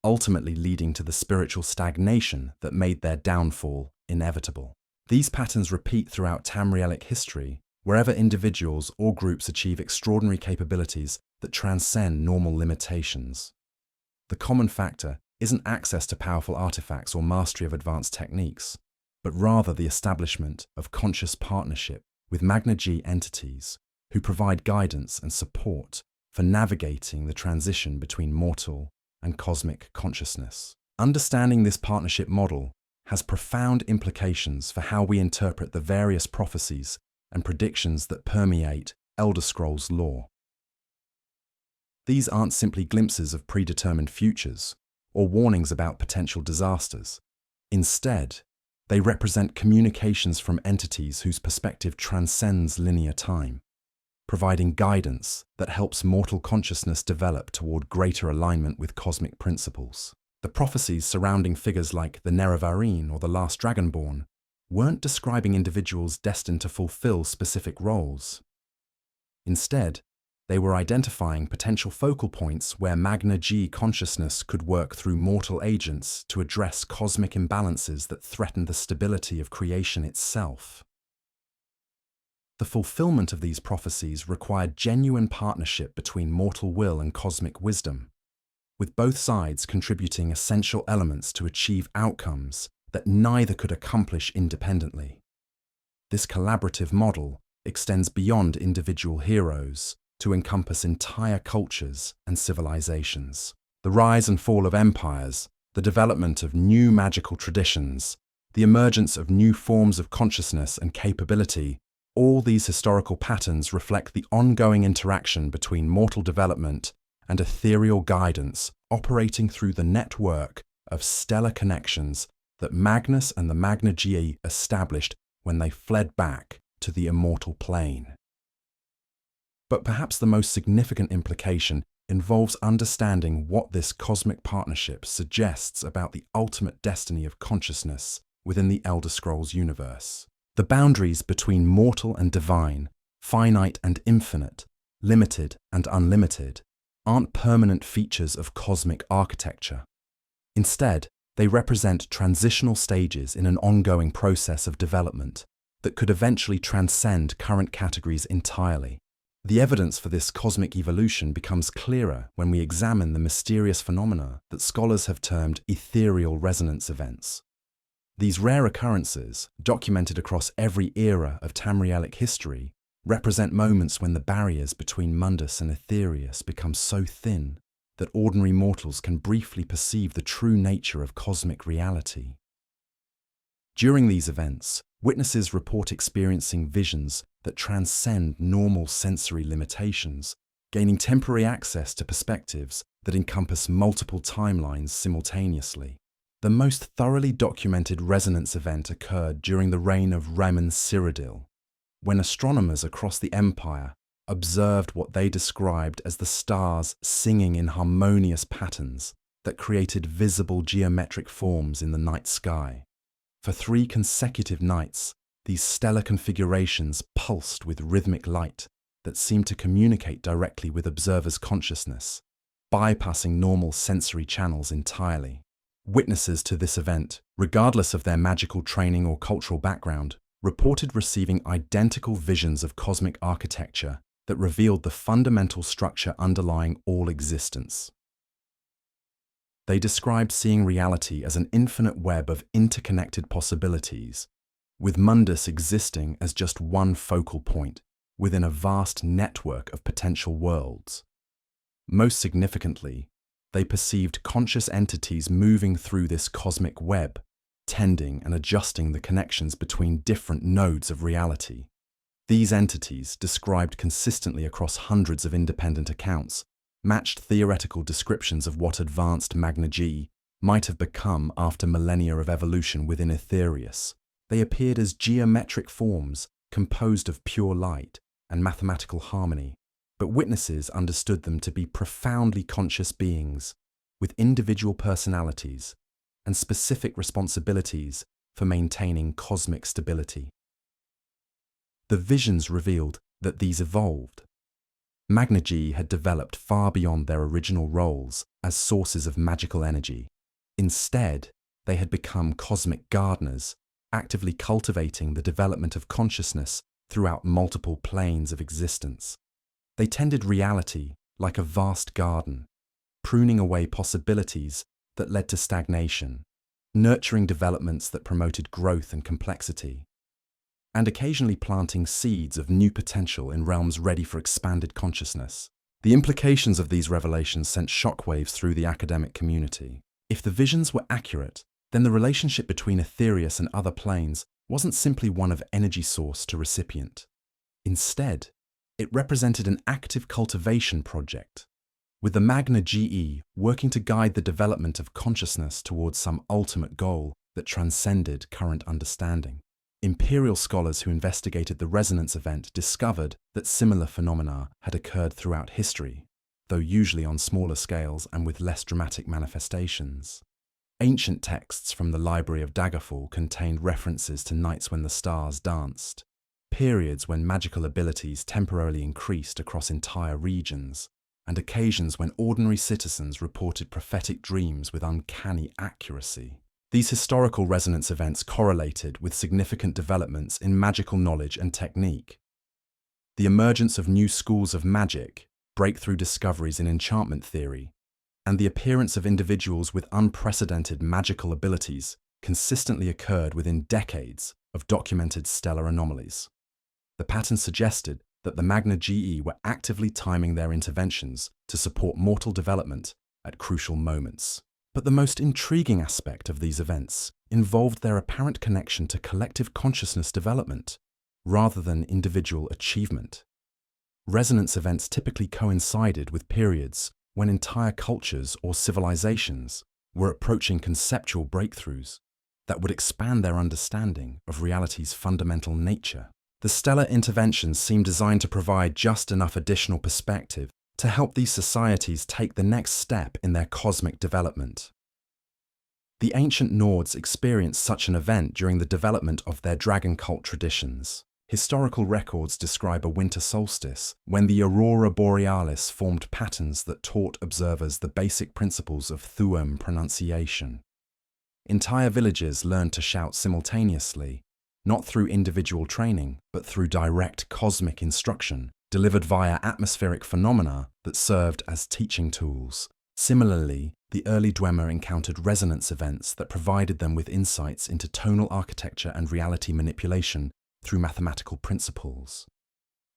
ultimately leading to the spiritual stagnation that made their downfall inevitable. These patterns repeat throughout Tamrielic history, wherever individuals or groups achieve extraordinary capabilities that transcend normal limitations. The common factor isn't access to powerful artifacts or mastery of advanced techniques, but rather the establishment of conscious partnership with Magna-Ge entities who provide guidance and support for navigating the transition between mortal and cosmic consciousness. Understanding this partnership model has profound implications for how we interpret the various prophecies and predictions that permeate Elder Scrolls lore. These aren't simply glimpses of predetermined futures or warnings about potential disasters. Instead, they represent communications from entities whose perspective transcends linear time, providing guidance that helps mortal consciousness develop toward greater alignment with cosmic principles. The prophecies surrounding figures like the Nerevarine or the Last Dragonborn weren't describing individuals destined to fulfill specific roles. Instead, they were identifying potential focal points where Magna-Ge consciousness could work through mortal agents to address cosmic imbalances that threaten the stability of creation itself. The fulfillment of these prophecies required genuine partnership between mortal will and cosmic wisdom, with both sides contributing essential elements to achieve outcomes that neither could accomplish independently. This collaborative model extends beyond individual heroes to encompass entire cultures and civilizations. The rise and fall of empires, the development of new magical traditions, the emergence of new forms of consciousness and capability, all these historical patterns reflect the ongoing interaction between mortal development and ethereal guidance operating through the network of stellar connections that Magnus and the Magna-Ge established when they fled back to the immortal plane. But perhaps the most significant implication involves understanding what this cosmic partnership suggests about the ultimate destiny of consciousness within the Elder Scrolls universe. The boundaries between mortal and divine, finite and infinite, limited and unlimited, aren't permanent features of cosmic architecture. Instead, they represent transitional stages in an ongoing process of development that could eventually transcend current categories entirely. The evidence for this cosmic evolution becomes clearer when we examine the mysterious phenomena that scholars have termed ethereal resonance events. These rare occurrences, documented across every era of Tamrielic history, represent moments when the barriers between Mundus and Aetherius become so thin that ordinary mortals can briefly perceive the true nature of cosmic reality. During these events, witnesses report experiencing visions that transcend normal sensory limitations, gaining temporary access to perspectives that encompass multiple timelines simultaneously. The most thoroughly documented resonance event occurred during the reign of Ramon Cyrodiil, when astronomers across the empire observed what they described as the stars singing in harmonious patterns that created visible geometric forms in the night sky. For 3 consecutive nights, these stellar configurations pulsed with rhythmic light that seemed to communicate directly with observers' consciousness, bypassing normal sensory channels entirely. Witnesses to this event, regardless of their magical training or cultural background, reported receiving identical visions of cosmic architecture that revealed the fundamental structure underlying all existence. They described seeing reality as an infinite web of interconnected possibilities, with Mundus existing as just one focal point within a vast network of potential worlds. Most significantly, they perceived conscious entities moving through this cosmic web, tending and adjusting the connections between different nodes of reality. These entities, described consistently across hundreds of independent accounts, matched theoretical descriptions of what advanced Magna-Ge might have become after millennia of evolution within Aetherius. They appeared as geometric forms composed of pure light and mathematical harmony, but witnesses understood them to be profoundly conscious beings with individual personalities and specific responsibilities for maintaining cosmic stability. The visions revealed that these evolved. Magna-Ge had developed far beyond their original roles as sources of magical energy. Instead, they had become cosmic gardeners, actively cultivating the development of consciousness throughout multiple planes of existence. They tended reality like a vast garden, pruning away possibilities that led to stagnation, nurturing developments that promoted growth and complexity, and occasionally planting seeds of new potential in realms ready for expanded consciousness. The implications of these revelations sent shockwaves through the academic community. If the visions were accurate, then the relationship between Aetherius and other planes wasn't simply one of energy source to recipient. Instead, it represented an active cultivation project, with the Magna-Ge working to guide the development of consciousness towards some ultimate goal that transcended current understanding. Imperial scholars who investigated the resonance event discovered that similar phenomena had occurred throughout history, though usually on smaller scales and with less dramatic manifestations. Ancient texts from the Library of Daggerfall contained references to nights when the stars danced, periods when magical abilities temporarily increased across entire regions, and occasions when ordinary citizens reported prophetic dreams with uncanny accuracy. These historical resonance events correlated with significant developments in magical knowledge and technique. The emergence of new schools of magic, breakthrough discoveries in enchantment theory, and the appearance of individuals with unprecedented magical abilities consistently occurred within decades of documented stellar anomalies. The pattern suggested that the Magna-Ge were actively timing their interventions to support mortal development at crucial moments. But the most intriguing aspect of these events involved their apparent connection to collective consciousness development, rather than individual achievement. Resonance events typically coincided with periods when entire cultures or civilizations were approaching conceptual breakthroughs that would expand their understanding of reality's fundamental nature. The stellar interventions seem designed to provide just enough additional perspective to help these societies take the next step in their cosmic development. The ancient Nords experienced such an event during the development of their dragon cult traditions. Historical records describe a winter solstice when the aurora borealis formed patterns that taught observers the basic principles of Thu'um pronunciation. Entire villages learned to shout simultaneously, not through individual training, but through direct cosmic instruction, delivered via atmospheric phenomena that served as teaching tools. Similarly, the early Dwemer encountered resonance events that provided them with insights into tonal architecture and reality manipulation through mathematical principles.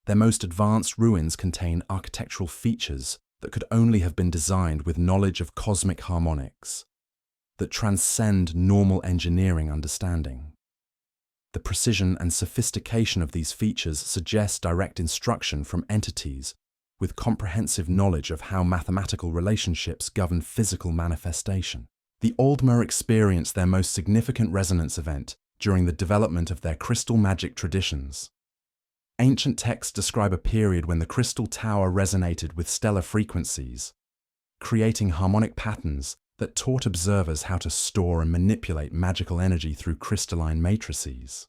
Their most advanced ruins contain architectural features that could only have been designed with knowledge of cosmic harmonics, that transcend normal engineering understanding. The precision and sophistication of these features suggest direct instruction from entities with comprehensive knowledge of how mathematical relationships govern physical manifestation. The Aldmer experienced their most significant resonance event during the development of their crystal magic traditions. Ancient texts describe a period when the crystal tower resonated with stellar frequencies, creating harmonic patterns that taught observers how to store and manipulate magical energy through crystalline matrices.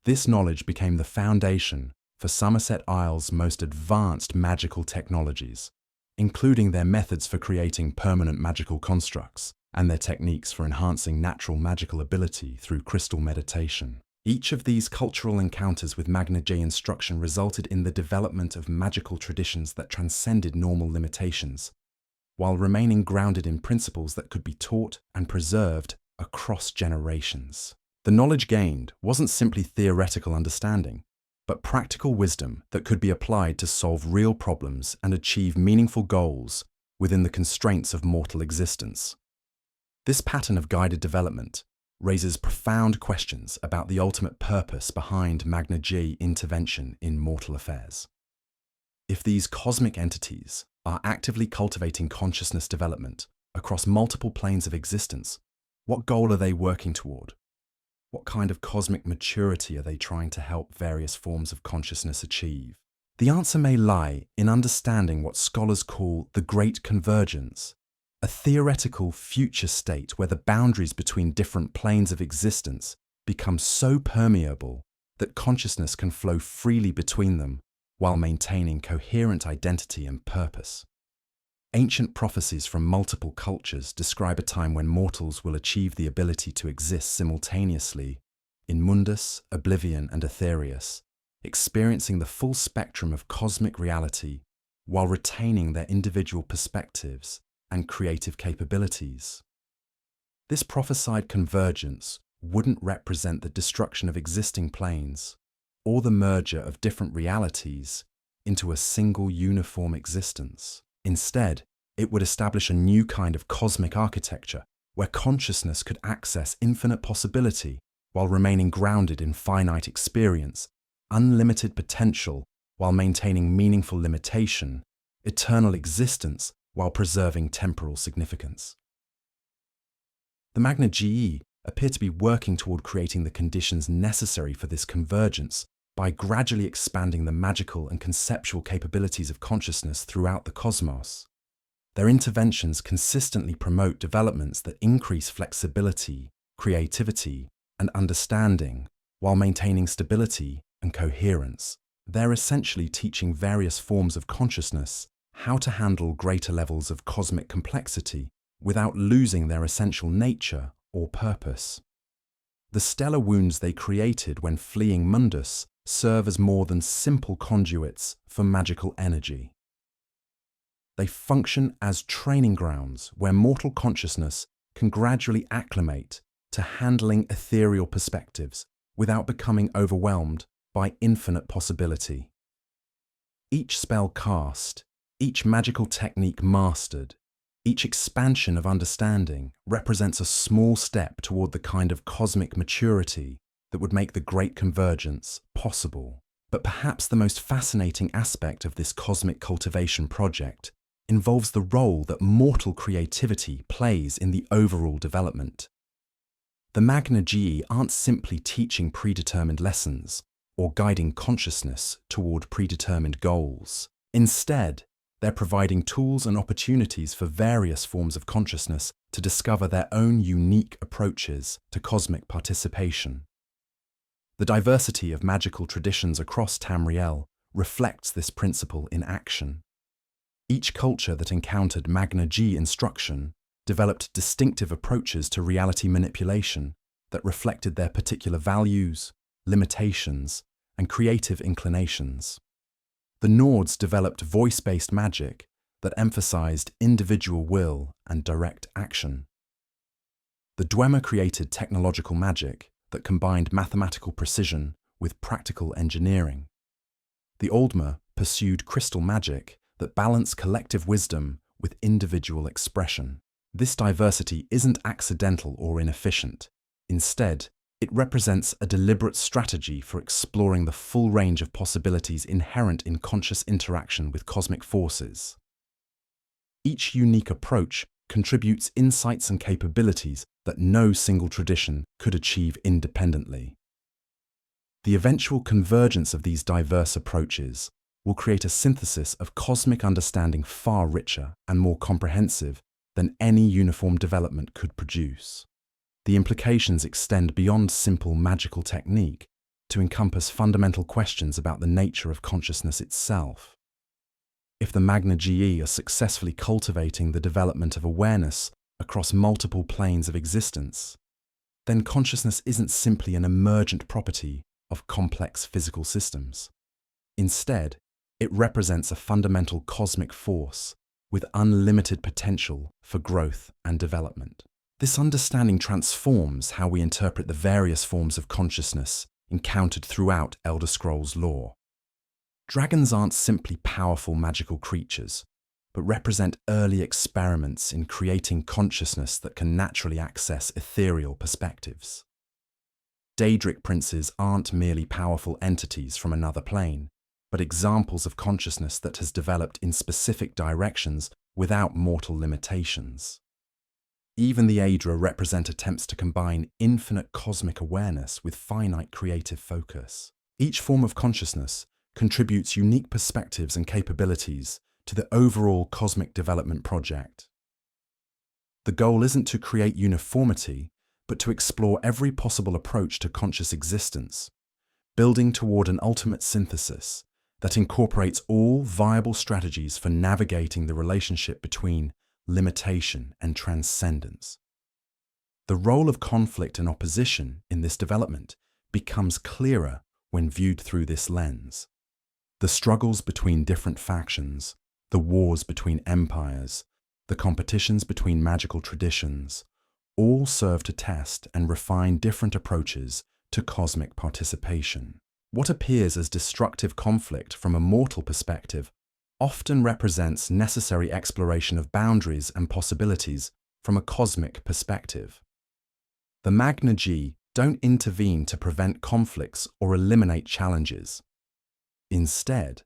This knowledge became the foundation for Somerset Isle's most advanced magical technologies, including their methods for creating permanent magical constructs and their techniques for enhancing natural magical ability through crystal meditation. Each of these cultural encounters with Magna-Ge instruction resulted in the development of magical traditions that transcended normal limitations, while remaining grounded in principles that could be taught and preserved across generations. The knowledge gained wasn't simply theoretical understanding, but practical wisdom that could be applied to solve real problems and achieve meaningful goals within the constraints of mortal existence. This pattern of guided development raises profound questions about the ultimate purpose behind Magna-Ge intervention in mortal affairs. If these cosmic entities are actively cultivating consciousness development across multiple planes of existence, what goal are they working toward? What kind of cosmic maturity are they trying to help various forms of consciousness achieve? The answer may lie in understanding what scholars call the Great Convergence, a theoretical future state where the boundaries between different planes of existence become so permeable that consciousness can flow freely between them while maintaining coherent identity and purpose. Ancient prophecies from multiple cultures describe a time when mortals will achieve the ability to exist simultaneously in Mundus, Oblivion, and Aetherius, experiencing the full spectrum of cosmic reality while retaining their individual perspectives and creative capabilities. This prophesied convergence wouldn't represent the destruction of existing planes or the merger of different realities into a single uniform existence. Instead, it would establish a new kind of cosmic architecture where consciousness could access infinite possibility while remaining grounded in finite experience, unlimited potential while maintaining meaningful limitation, eternal existence while preserving temporal significance. The Magna-Ge appear to be working toward creating the conditions necessary for this convergence by gradually expanding the magical and conceptual capabilities of consciousness throughout the cosmos. Their interventions consistently promote developments that increase flexibility, creativity, and understanding while maintaining stability and coherence. They're essentially teaching various forms of consciousness how to handle greater levels of cosmic complexity without losing their essential nature or purpose. The stellar wounds they created when fleeing Mundus serve as more than simple conduits for magical energy. They function as training grounds where mortal consciousness can gradually acclimate to handling ethereal perspectives without becoming overwhelmed by infinite possibility. Each spell cast, each magical technique mastered, Each expansion of understanding represents a small step toward the kind of cosmic maturity that would make the Great Convergence possible. But perhaps the most fascinating aspect of this cosmic cultivation project involves the role that mortal creativity plays in the overall development. The Magna-Ge aren't simply teaching predetermined lessons or guiding consciousness toward predetermined goals. Instead, they're providing tools and opportunities for various forms of consciousness to discover their own unique approaches to cosmic participation. The diversity of magical traditions across Tamriel reflects this principle in action. Each culture that encountered Magna-Ge instruction developed distinctive approaches to reality manipulation that reflected their particular values, limitations, and creative inclinations. The Nords developed voice-based magic that emphasized individual will and direct action. The Dwemer created technological magic that combined mathematical precision with practical engineering. The Aldmer pursued crystal magic that balanced collective wisdom with individual expression. This diversity isn't accidental or inefficient. Instead, it represents a deliberate strategy for exploring the full range of possibilities inherent in conscious interaction with cosmic forces. Each unique approach contributes insights and capabilities that no single tradition could achieve independently. The eventual convergence of these diverse approaches will create a synthesis of cosmic understanding far richer and more comprehensive than any uniform development could produce. The implications extend beyond simple magical technique to encompass fundamental questions about the nature of consciousness itself. If the Magna-Ge are successfully cultivating the development of awareness across multiple planes of existence, then consciousness isn't simply an emergent property of complex physical systems. Instead, it represents a fundamental cosmic force with unlimited potential for growth and development. This understanding transforms how we interpret the various forms of consciousness encountered throughout Elder Scrolls lore. Dragons aren't simply powerful magical creatures, but represent early experiments in creating consciousness that can naturally access ethereal perspectives. Daedric princes aren't merely powerful entities from another plane, but examples of consciousness that has developed in specific directions without mortal limitations. Even the Aedra represent attempts to combine infinite cosmic awareness with finite creative focus. Each form of consciousness contributes unique perspectives and capabilities to the overall cosmic development project. The goal isn't to create uniformity, but to explore every possible approach to conscious existence, building toward an ultimate synthesis that incorporates all viable strategies for navigating the relationship between limitation and transcendence. The role of conflict and opposition in this development becomes clearer when viewed through this lens. The struggles between different factions, the wars between empires, the competitions between magical traditions, all serve to test and refine different approaches to cosmic participation. What appears as destructive conflict from a mortal perspective often represents necessary exploration of boundaries and possibilities from a cosmic perspective. The Magna-Ge don't intervene to prevent conflicts or eliminate challenges. Instead,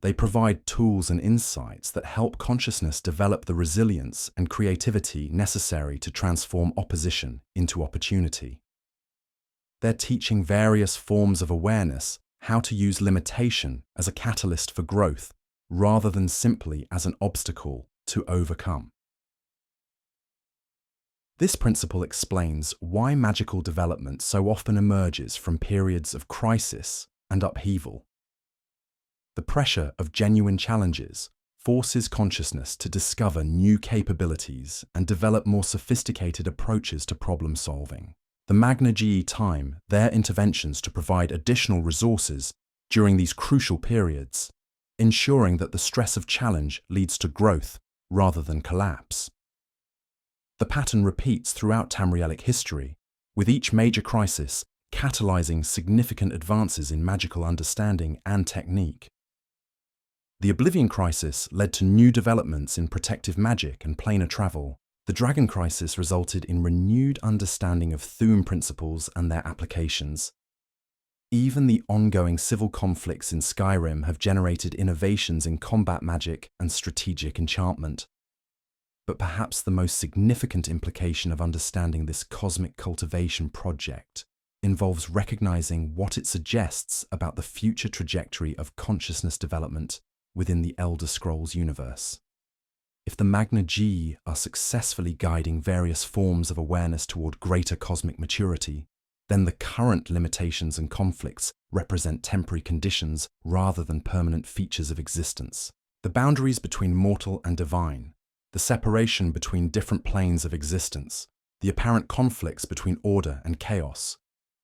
they provide tools and insights that help consciousness develop the resilience and creativity necessary to transform opposition into opportunity. They're teaching various forms of awareness how to use limitation as a catalyst for growth rather than simply as an obstacle to overcome. This principle explains why magical development so often emerges from periods of crisis and upheaval. The pressure of genuine challenges forces consciousness to discover new capabilities and develop more sophisticated approaches to problem solving. The Magna-Ge time their interventions to provide additional resources during these crucial periods, ensuring that the stress of challenge leads to growth rather than collapse. The pattern repeats throughout Tamrielic history, with each major crisis catalyzing significant advances in magical understanding and technique. The Oblivion crisis led to new developments in protective magic and planar travel. The Dragon crisis resulted in renewed understanding of Thu'um principles and their applications. Even the ongoing civil conflicts in Skyrim have generated innovations in combat magic and strategic enchantment. But perhaps the most significant implication of understanding this cosmic cultivation project involves recognizing what it suggests about the future trajectory of consciousness development within the Elder Scrolls universe. If the Magna-Ge are successfully guiding various forms of awareness toward greater cosmic maturity, then the current limitations and conflicts represent temporary conditions rather than permanent features of existence. The boundaries between mortal and divine, the separation between different planes of existence, the apparent conflicts between order and chaos,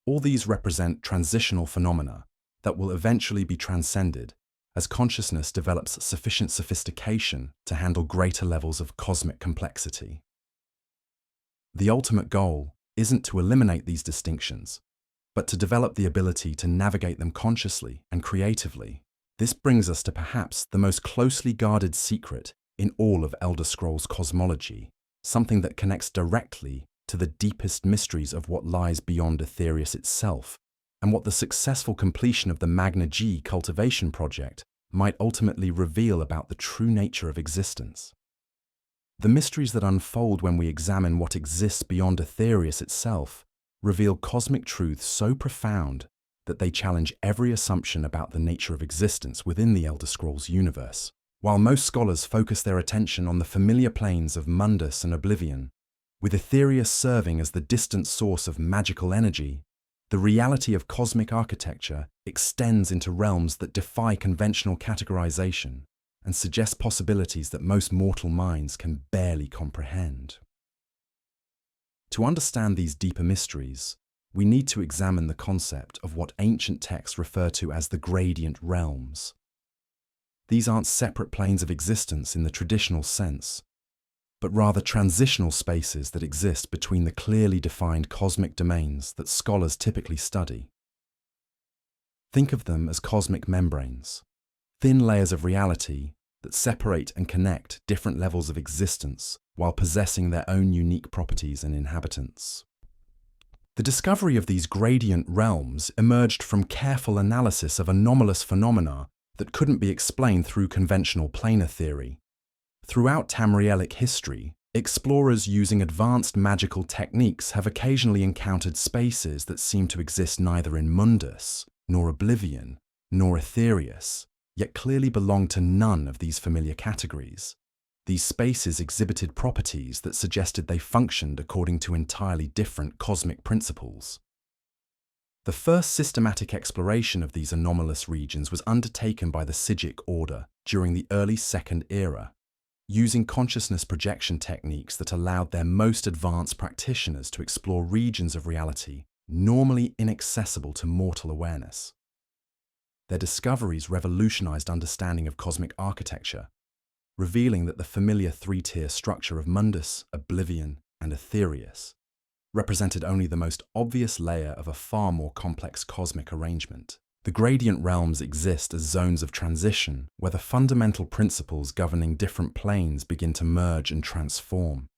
all these represent transitional phenomena that will eventually be transcended as consciousness develops sufficient sophistication to handle greater levels of cosmic complexity. The ultimate goal isn't to eliminate these distinctions, but to develop the ability to navigate them consciously and creatively. This brings us to perhaps the most closely guarded secret in all of Elder Scrolls cosmology, something that connects directly to the deepest mysteries of what lies beyond Aetherius itself, and what the successful completion of the Magna-Ge cultivation project might ultimately reveal about the true nature of existence. The mysteries that unfold when we examine what exists beyond Aetherius itself reveal cosmic truths so profound that they challenge every assumption about the nature of existence within the Elder Scrolls universe. While most scholars focus their attention on the familiar planes of Mundus and Oblivion, with Aetherius serving as the distant source of magical energy, the reality of cosmic architecture extends into realms that defy conventional categorization and suggest possibilities that most mortal minds can barely comprehend. To understand these deeper mysteries, we need to examine the concept of what ancient texts refer to as the gradient realms. These aren't separate planes of existence in the traditional sense, but rather transitional spaces that exist between the clearly defined cosmic domains that scholars typically study. Think of them as cosmic membranes, thin layers of reality that separate and connect different levels of existence while possessing their own unique properties and inhabitants. The discovery of these gradient realms emerged from careful analysis of anomalous phenomena that couldn't be explained through conventional planar theory. Throughout Tamrielic history, explorers using advanced magical techniques have occasionally encountered spaces that seem to exist neither in Mundus, nor Oblivion, nor Aetherius, yet clearly belong to none of these familiar categories. These spaces exhibited properties that suggested they functioned according to entirely different cosmic principles. The first systematic exploration of these anomalous regions was undertaken by the Psijic Order during the early Second Era, using consciousness projection techniques that allowed their most advanced practitioners to explore regions of reality normally inaccessible to mortal awareness. Their discoveries revolutionized understanding of cosmic architecture, revealing that the familiar three-tier structure of Mundus, Oblivion, and Aetherius represented only the most obvious layer of a far more complex cosmic arrangement. The gradient realms exist as zones of transition where the fundamental principles governing different planes begin to merge and transform.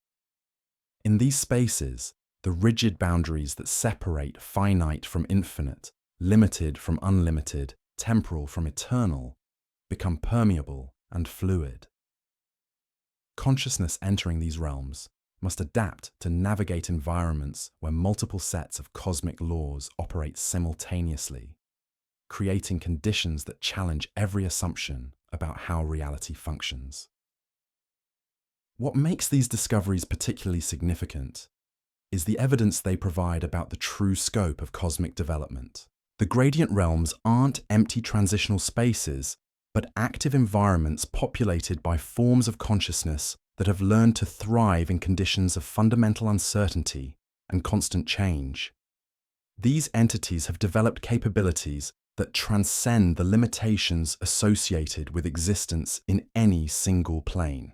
In these spaces, the rigid boundaries that separate finite from infinite, limited from unlimited, temporal from eternal, become permeable and fluid. Consciousness entering these realms must adapt to navigate environments where multiple sets of cosmic laws operate simultaneously, creating conditions that challenge every assumption about how reality functions. What makes these discoveries particularly significant is the evidence they provide about the true scope of cosmic development. The gradient realms aren't empty transitional spaces, but active environments populated by forms of consciousness that have learned to thrive in conditions of fundamental uncertainty and constant change. These entities have developed capabilities that transcend the limitations associated with existence in any single plane,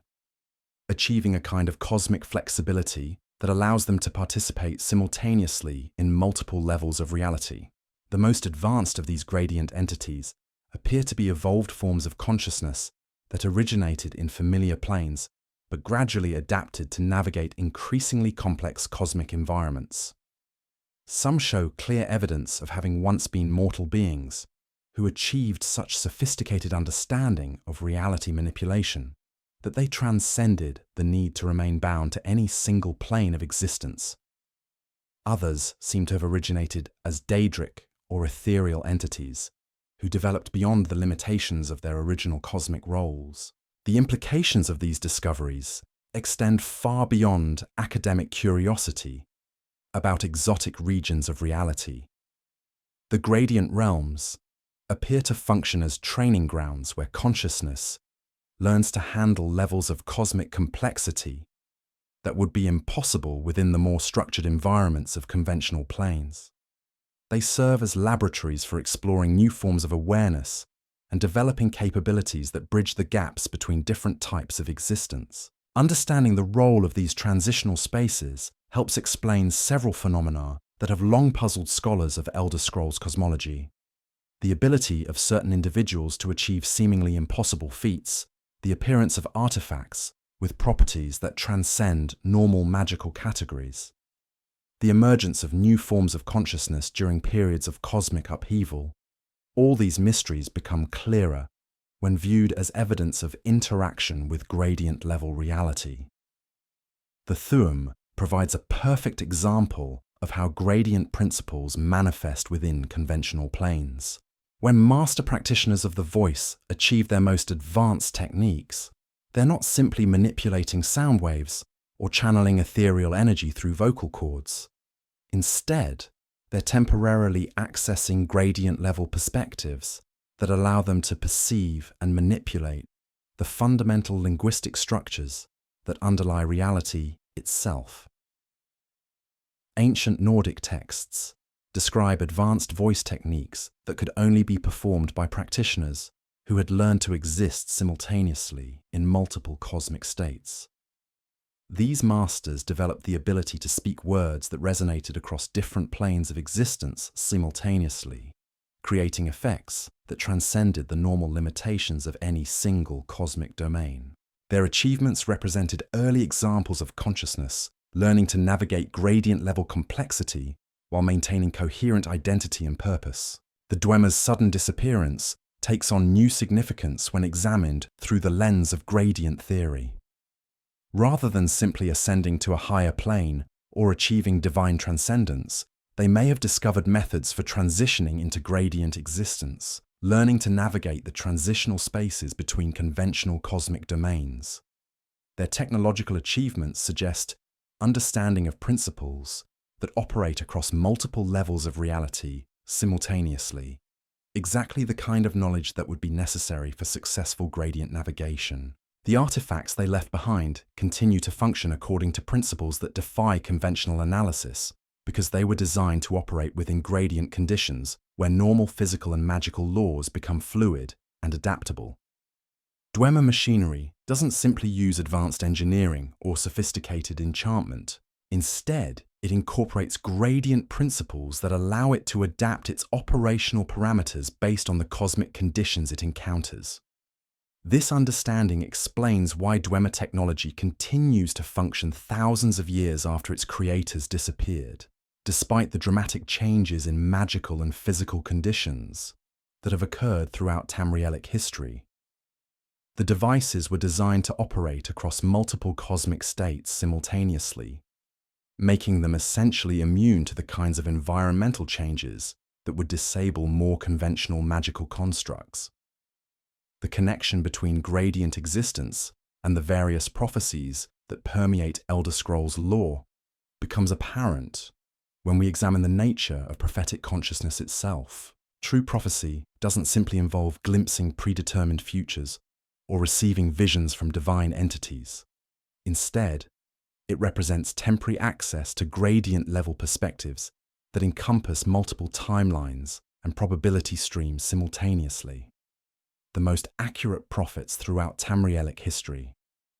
achieving a kind of cosmic flexibility that allows them to participate simultaneously in multiple levels of reality. The most advanced of these gradient entities appear to be evolved forms of consciousness that originated in familiar planes but gradually adapted to navigate increasingly complex cosmic environments. Some show clear evidence of having once been mortal beings who achieved such sophisticated understanding of reality manipulation that they transcended the need to remain bound to any single plane of existence. Others seem to have originated as daedric or ethereal entities who developed beyond the limitations of their original cosmic roles. The implications of these discoveries extend far beyond academic curiosity about exotic regions of reality. The gradient realms appear to function as training grounds where consciousness learns to handle levels of cosmic complexity that would be impossible within the more structured environments of conventional planes. They serve as laboratories for exploring new forms of awareness and developing capabilities that bridge the gaps between different types of existence. Understanding the role of these transitional spaces helps explain several phenomena that have long puzzled scholars of Elder Scrolls cosmology. The ability of certain individuals to achieve seemingly impossible feats, the appearance of artifacts with properties that transcend normal magical categories, the emergence of new forms of consciousness during periods of cosmic upheaval. All these mysteries become clearer when viewed as evidence of interaction with gradient-level reality. The Thuum provides a perfect example of how gradient principles manifest within conventional planes. When master practitioners of the voice achieve their most advanced techniques, they're not simply manipulating sound waves or channeling ethereal energy through vocal cords. Instead, they're temporarily accessing gradient-level perspectives that allow them to perceive and manipulate the fundamental linguistic structures that underlie reality itself. Ancient Nordic texts describe advanced voice techniques that could only be performed by practitioners who had learned to exist simultaneously in multiple cosmic states. These masters developed the ability to speak words that resonated across different planes of existence simultaneously, creating effects that transcended the normal limitations of any single cosmic domain. Their achievements represented early examples of consciousness learning to navigate gradient-level complexity while maintaining coherent identity and purpose. The Dwemer's sudden disappearance takes on new significance when examined through the lens of gradient theory. Rather than simply ascending to a higher plane or achieving divine transcendence, they may have discovered methods for transitioning into gradient existence, learning to navigate the transitional spaces between conventional cosmic domains. Their technological achievements suggest understanding of principles that operate across multiple levels of reality simultaneously, exactly the kind of knowledge that would be necessary for successful gradient navigation. The artifacts they left behind continue to function according to principles that defy conventional analysis because they were designed to operate within gradient conditions where normal physical and magical laws become fluid and adaptable. Dwemer machinery doesn't simply use advanced engineering or sophisticated enchantment. Instead, it incorporates gradient principles that allow it to adapt its operational parameters based on the cosmic conditions it encounters. This understanding explains why Dwemer technology continues to function thousands of years after its creators disappeared, despite the dramatic changes in magical and physical conditions that have occurred throughout Tamrielic history. The devices were designed to operate across multiple cosmic states simultaneously, making them essentially immune to the kinds of environmental changes that would disable more conventional magical constructs. The connection between gradient existence and the various prophecies that permeate Elder Scrolls lore becomes apparent when we examine the nature of prophetic consciousness itself. True prophecy doesn't simply involve glimpsing predetermined futures or receiving visions from divine entities. Instead, it represents temporary access to gradient-level perspectives that encompass multiple timelines and probability streams simultaneously. The most accurate prophets throughout Tamrielic history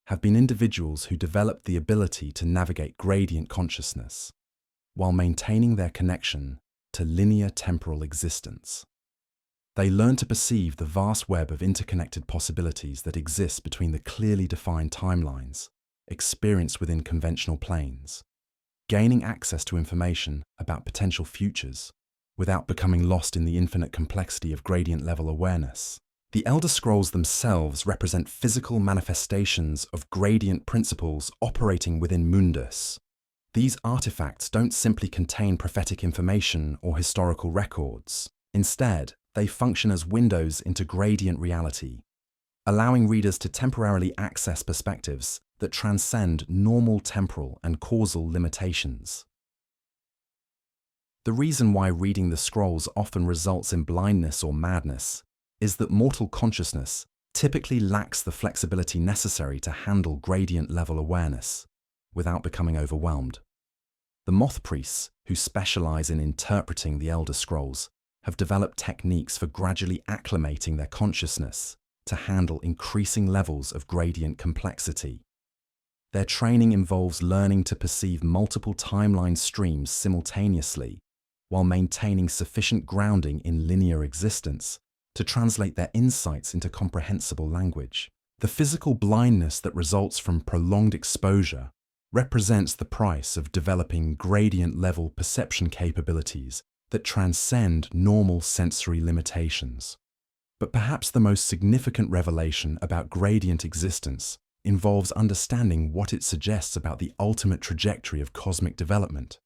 have been individuals who developed the ability to navigate gradient consciousness while maintaining their connection to linear temporal existence. They learn to perceive the vast web of interconnected possibilities that exist between the clearly defined timelines experienced within conventional planes, gaining access to information about potential futures without becoming lost in the infinite complexity of gradient-level awareness. The Elder Scrolls themselves represent physical manifestations of gradient principles operating within Mundus. These artifacts don't simply contain prophetic information or historical records. Instead, they function as windows into gradient reality, allowing readers to temporarily access perspectives that transcend normal temporal and causal limitations. The reason why reading the scrolls often results in blindness or madness is that mortal consciousness typically lacks the flexibility necessary to handle gradient-level awareness without becoming overwhelmed. The Moth Priests, who specialize in interpreting the Elder Scrolls, have developed techniques for gradually acclimating their consciousness to handle increasing levels of gradient complexity. Their training involves learning to perceive multiple timeline streams simultaneously while maintaining sufficient grounding in linear existence to translate their insights into comprehensible language. The physical blindness that results from prolonged exposure represents the price of developing gradient-level perception capabilities that transcend normal sensory limitations. But perhaps the most significant revelation about gradient existence involves understanding what it suggests about the ultimate trajectory of cosmic development.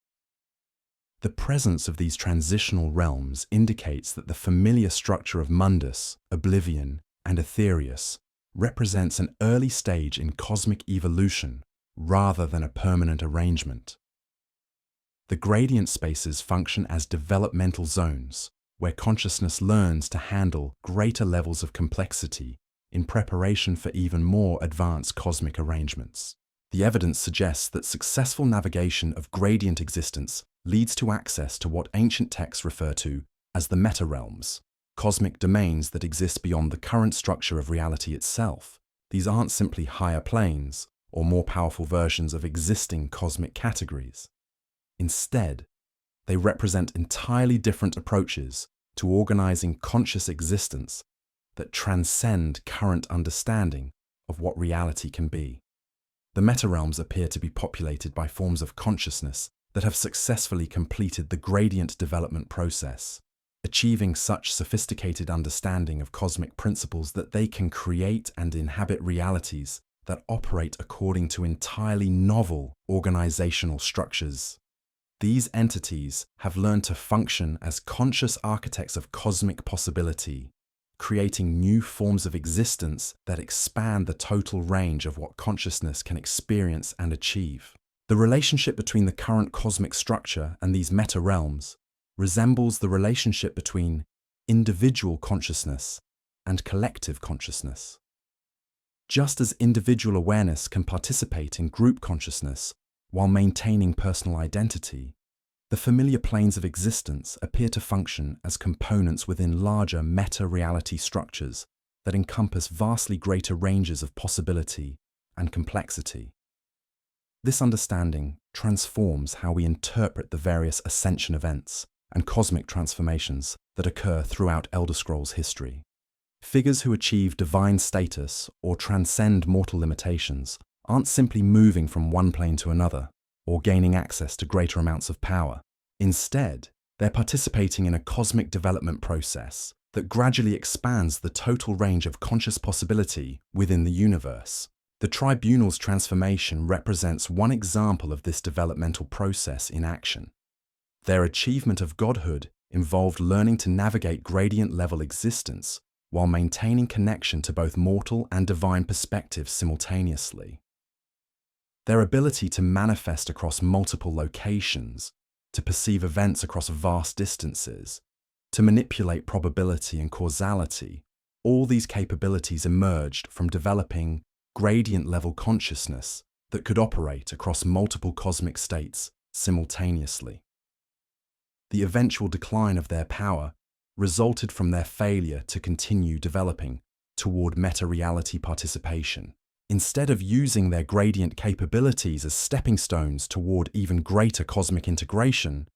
The presence of these transitional realms indicates that the familiar structure of Mundus, Oblivion, and Aetherius represents an early stage in cosmic evolution rather than a permanent arrangement. The gradient spaces function as developmental zones, where consciousness learns to handle greater levels of complexity in preparation for even more advanced cosmic arrangements. The evidence suggests that successful navigation of gradient existence leads to access to what ancient texts refer to as the meta-realms, cosmic domains that exist beyond the current structure of reality itself. These aren't simply higher planes or more powerful versions of existing cosmic categories. Instead, they represent entirely different approaches to organizing conscious existence that transcend current understanding of what reality can be. The meta-realms appear to be populated by forms of consciousness that have successfully completed the gradient development process, achieving such sophisticated understanding of cosmic principles that they can create and inhabit realities that operate according to entirely novel organizational structures. These entities have learned to function as conscious architects of cosmic possibility, creating new forms of existence that expand the total range of what consciousness can experience and achieve. The relationship between the current cosmic structure and these meta-realms resembles the relationship between individual consciousness and collective consciousness. Just as individual awareness can participate in group consciousness while maintaining personal identity, the familiar planes of existence appear to function as components within larger meta-reality structures that encompass vastly greater ranges of possibility and complexity. This understanding transforms how we interpret the various ascension events and cosmic transformations that occur throughout Elder Scrolls history. Figures who achieve divine status or transcend mortal limitations aren't simply moving from one plane to another or gaining access to greater amounts of power. Instead, they're participating in a cosmic development process that gradually expands the total range of conscious possibility within the universe. The Tribunal's transformation represents one example of this developmental process in action. Their achievement of godhood involved learning to navigate gradient-level existence while maintaining connection to both mortal and divine perspectives simultaneously. Their ability to manifest across multiple locations, to perceive events across vast distances, to manipulate probability and causality, all these capabilities emerged from developing gradient-level consciousness that could operate across multiple cosmic states simultaneously. The eventual decline of their power resulted from their failure to continue developing toward meta-reality participation. Instead of using their gradient capabilities as stepping stones toward even greater cosmic integration,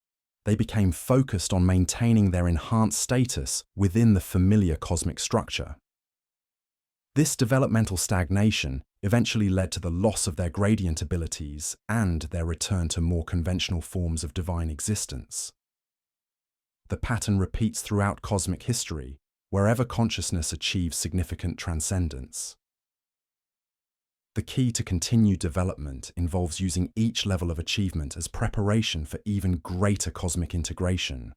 they became focused on maintaining their enhanced status within the familiar cosmic structure. This developmental stagnation eventually led to the loss of their gradient abilities and their return to more conventional forms of divine existence. The pattern repeats throughout cosmic history, wherever consciousness achieves significant transcendence. The key to continued development involves using each level of achievement as preparation for even greater cosmic integration,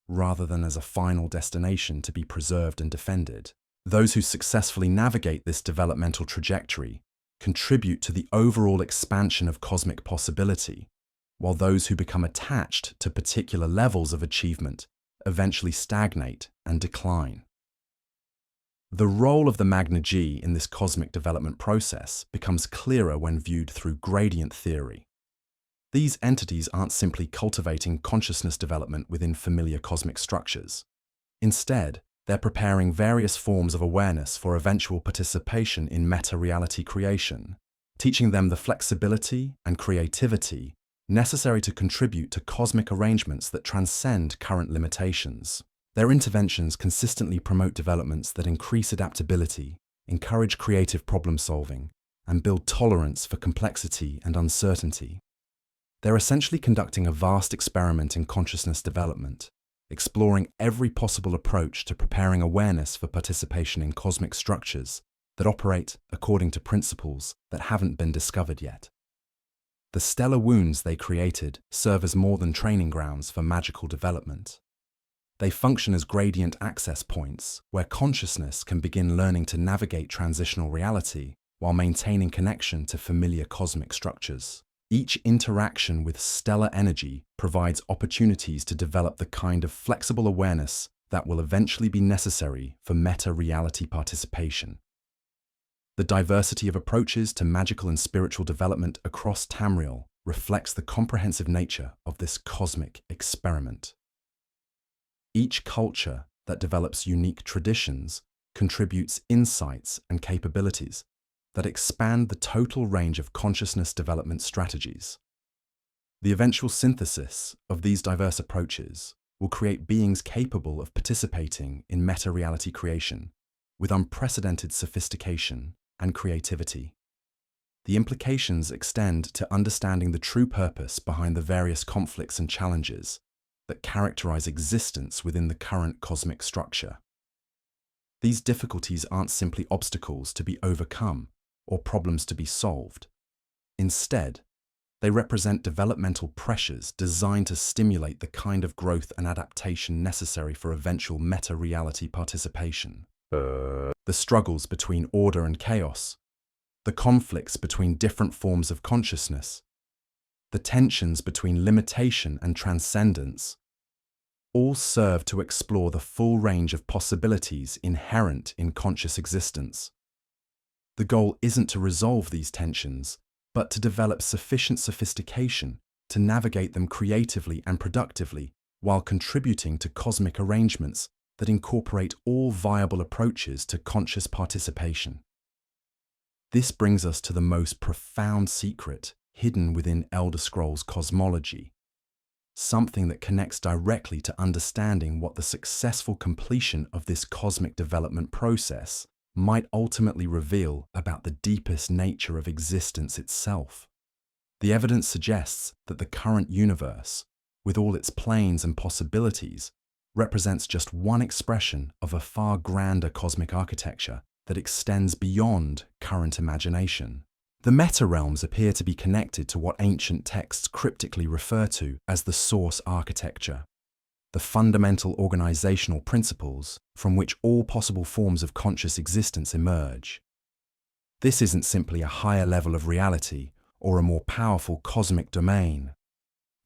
rather than as a final destination to be preserved and defended. Those who successfully navigate this developmental trajectory contribute to the overall expansion of cosmic possibility, while those who become attached to particular levels of achievement eventually stagnate and decline. The role of the Magna-Ge in this cosmic development process becomes clearer when viewed through gradient theory. These entities aren't simply cultivating consciousness development within familiar cosmic structures. Instead, they're preparing various forms of awareness for eventual participation in meta-reality creation, teaching them the flexibility and creativity necessary to contribute to cosmic arrangements that transcend current limitations. Their interventions consistently promote developments that increase adaptability, encourage creative problem-solving, and build tolerance for complexity and uncertainty. They're essentially conducting a vast experiment in consciousness development, exploring every possible approach to preparing awareness for participation in cosmic structures that operate according to principles that haven't been discovered yet. The stellar wounds they created serve as more than training grounds for magical development. They function as gradient access points where consciousness can begin learning to navigate transitional reality while maintaining connection to familiar cosmic structures. Each interaction with stellar energy provides opportunities to develop the kind of flexible awareness that will eventually be necessary for meta-reality participation. The diversity of approaches to magical and spiritual development across Tamriel reflects the comprehensive nature of this cosmic experiment. Each culture that develops unique traditions contributes insights and capabilities that expand the total range of consciousness development strategies. The eventual synthesis of these diverse approaches will create beings capable of participating in meta-reality creation with unprecedented sophistication and creativity. The implications extend to understanding the true purpose behind the various conflicts and challenges that characterize existence within the current cosmic structure. These difficulties aren't simply obstacles to be overcome or problems to be solved. Instead, they represent developmental pressures designed to stimulate the kind of growth and adaptation necessary for eventual meta-reality participation. The struggles between order and chaos, the conflicts between different forms of consciousness, the tensions between limitation and transcendence, all serve to explore the full range of possibilities inherent in conscious existence. The goal isn't to resolve these tensions, but to develop sufficient sophistication to navigate them creatively and productively while contributing to cosmic arrangements that incorporate all viable approaches to conscious participation. This brings us to the most profound secret hidden within Elder Scrolls cosmology, something that connects directly to understanding what the successful completion of this cosmic development process might ultimately reveal about the deepest nature of existence itself. The evidence suggests that the current universe, with all its planes and possibilities, represents just one expression of a far grander cosmic architecture that extends beyond current imagination. The meta-realms appear to be connected to what ancient texts cryptically refer to as the source architecture, the fundamental organizational principles from which all possible forms of conscious existence emerge. This isn't simply a higher level of reality or a more powerful cosmic domain.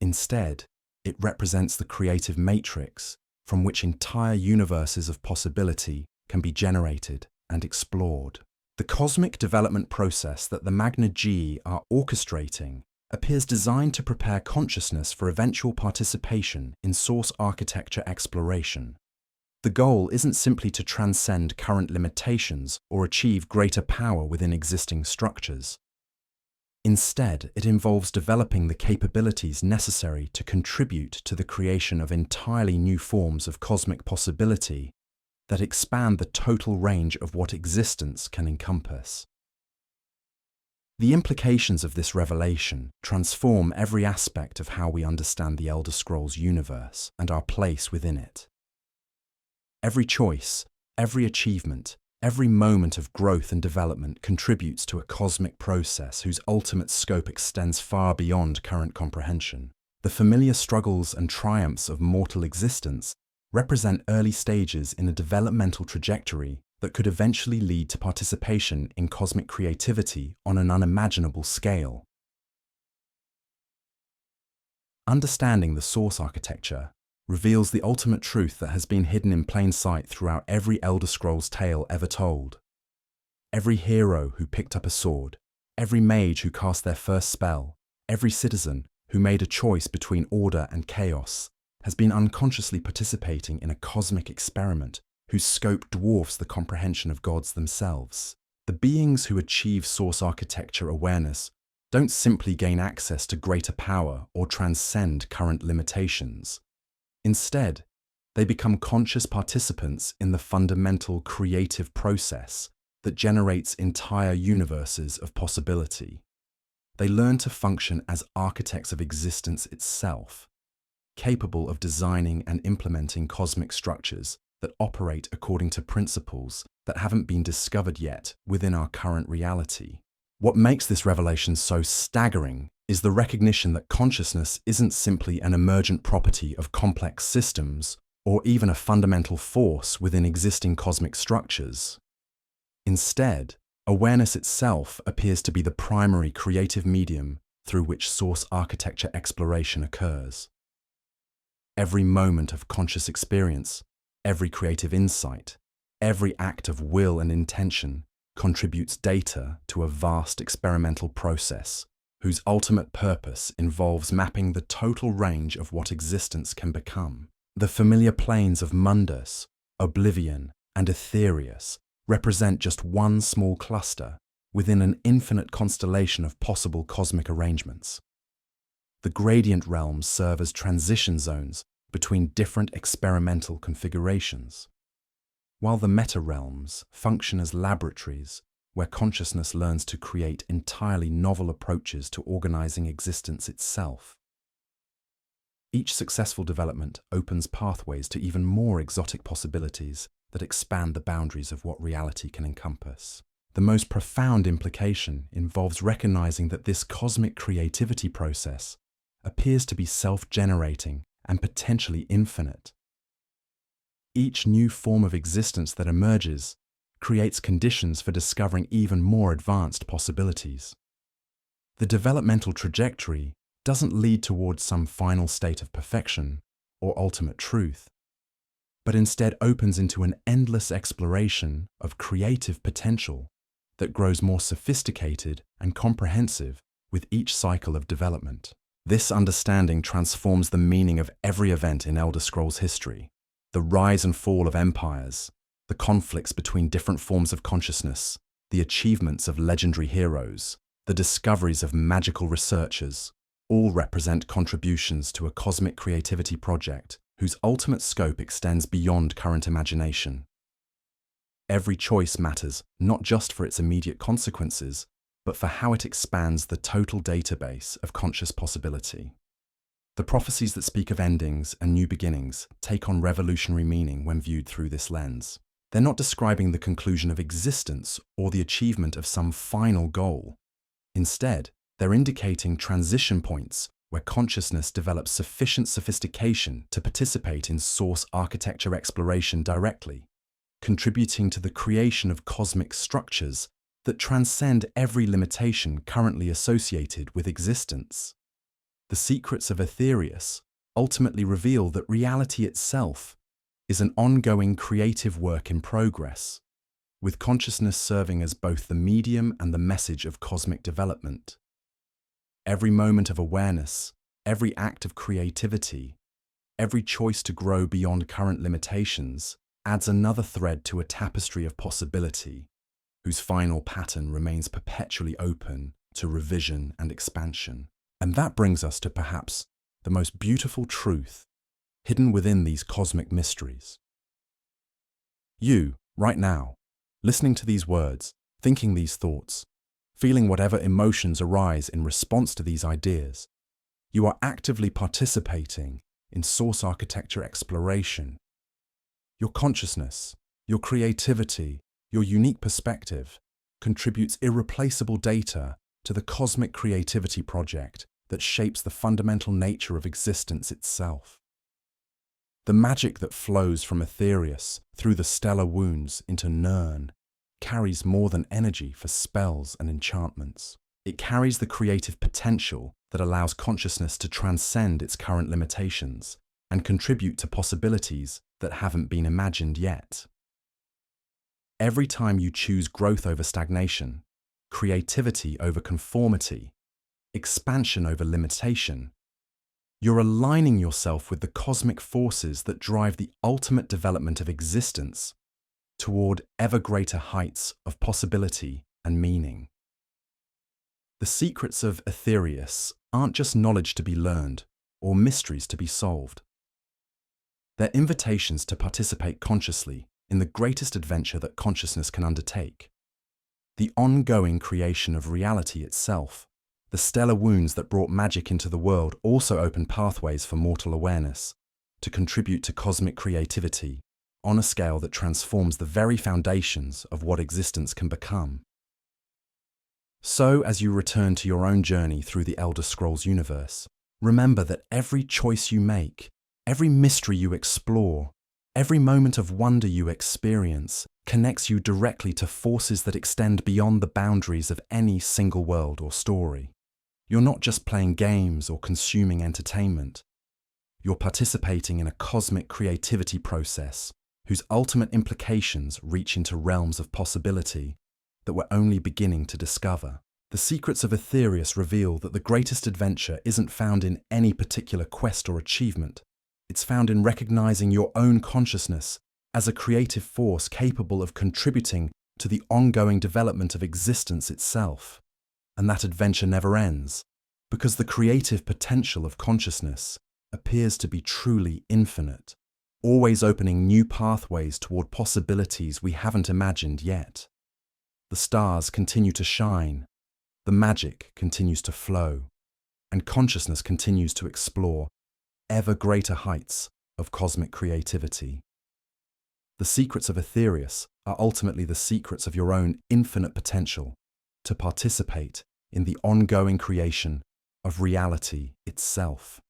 Instead, it represents the creative matrix from which entire universes of possibility can be generated and explored. The cosmic development process that the Magna-Ge are orchestrating appears designed to prepare consciousness for eventual participation in source architecture exploration. The goal isn't simply to transcend current limitations or achieve greater power within existing structures. Instead, it involves developing the capabilities necessary to contribute to the creation of entirely new forms of cosmic possibility that expand the total range of what existence can encompass. The implications of this revelation transform every aspect of how we understand the Elder Scrolls universe and our place within it. Every choice, every achievement, every moment of growth and development contributes to a cosmic process whose ultimate scope extends far beyond current comprehension. The familiar struggles and triumphs of mortal existence represent early stages in a developmental trajectory that could eventually lead to participation in cosmic creativity on an unimaginable scale. Understanding the source architecture reveals the ultimate truth that has been hidden in plain sight throughout every Elder Scrolls tale ever told. Every hero who picked up a sword, every mage who cast their first spell, every citizen who made a choice between order and chaos has been unconsciously participating in a cosmic experiment whose scope dwarfs the comprehension of gods themselves. The beings who achieve source architecture awareness don't simply gain access to greater power or transcend current limitations. Instead, they become conscious participants in the fundamental creative process that generates entire universes of possibility. They learn to function as architects of existence itself, capable of designing and implementing cosmic structures that operate according to principles that haven't been discovered yet within our current reality. What makes this revelation so staggering is the recognition that consciousness isn't simply an emergent property of complex systems or even a fundamental force within existing cosmic structures. Instead, awareness itself appears to be the primary creative medium through which source architecture exploration occurs. Every moment of conscious experience, every creative insight, every act of will and intention contributes data to a vast experimental process whose ultimate purpose involves mapping the total range of what existence can become. The familiar planes of Mundus, Oblivion, and Aetherius represent just one small cluster within an infinite constellation of possible cosmic arrangements. The gradient realms serve as transition zones between different experimental configurations, while the meta-realms function as laboratories where consciousness learns to create entirely novel approaches to organizing existence itself. Each successful development opens pathways to even more exotic possibilities that expand the boundaries of what reality can encompass. The most profound implication involves recognizing that this cosmic creativity process appears to be self-generating and potentially infinite. Each new form of existence that emerges creates conditions for discovering even more advanced possibilities. The developmental trajectory doesn't lead towards some final state of perfection or ultimate truth, but instead opens into an endless exploration of creative potential that grows more sophisticated and comprehensive with each cycle of development. This understanding transforms the meaning of every event in Elder Scrolls history: the rise and fall of empires, the conflicts between different forms of consciousness, the achievements of legendary heroes, the discoveries of magical researchers, all represent contributions to a cosmic creativity project whose ultimate scope extends beyond current imagination. Every choice matters not just for its immediate consequences, but for how it expands the total database of conscious possibility. The prophecies that speak of endings and new beginnings take on revolutionary meaning when viewed through this lens. They're not describing the conclusion of existence or the achievement of some final goal. Instead, they're indicating transition points where consciousness develops sufficient sophistication to participate in source architecture exploration directly, contributing to the creation of cosmic structures that transcend every limitation currently associated with existence. The secrets of Aetherius ultimately reveal that reality itself is an ongoing creative work in progress, with consciousness serving as both the medium and the message of cosmic development. Every moment of awareness, every act of creativity, every choice to grow beyond current limitations adds another thread to a tapestry of possibility, whose final pattern remains perpetually open, to revision and expansion. And that brings us to perhaps the most beautiful truth hidden within these cosmic mysteries. You, right now, listening to these words, thinking these thoughts, feeling whatever emotions arise in response to these ideas, you are actively participating in source architecture exploration. Your consciousness, your creativity, your unique perspective contributes irreplaceable data to the cosmic creativity project that shapes the fundamental nature of existence itself. The magic that flows from Aetherius through the stellar wounds into Nirn carries more than energy for spells and enchantments. It carries the creative potential that allows consciousness to transcend its current limitations and contribute to possibilities that haven't been imagined yet. Every time you choose growth over stagnation, creativity over conformity, expansion over limitation, you're aligning yourself with the cosmic forces that drive the ultimate development of existence toward ever greater heights of possibility and meaning. The secrets of Aetherius aren't just knowledge to be learned or mysteries to be solved. They're invitations to participate consciously in the greatest adventure that consciousness can undertake. The ongoing creation of reality itself. The stellar wounds that brought magic into the world also open pathways for mortal awareness to contribute to cosmic creativity on a scale that transforms the very foundations of what existence can become. So, as you return to your own journey through the Elder Scrolls universe, remember that every choice you make, every mystery you explore, every moment of wonder you experience connects you directly to forces that extend beyond the boundaries of any single world or story. You're not just playing games or consuming entertainment. You're participating in a cosmic creativity process whose ultimate implications reach into realms of possibility that we're only beginning to discover. The secrets of Aetherius reveal that the greatest adventure isn't found in any particular quest or achievement. It's found in recognizing your own consciousness as a creative force capable of contributing to the ongoing development of existence itself. And that adventure never ends, because the creative potential of consciousness appears to be truly infinite, always opening new pathways toward possibilities we haven't imagined yet. The stars continue to shine, the magic continues to flow, and consciousness continues to explore ever greater heights of cosmic creativity. The secrets of Aetherius are ultimately the secrets of your own infinite potential to participate in the ongoing creation of reality itself.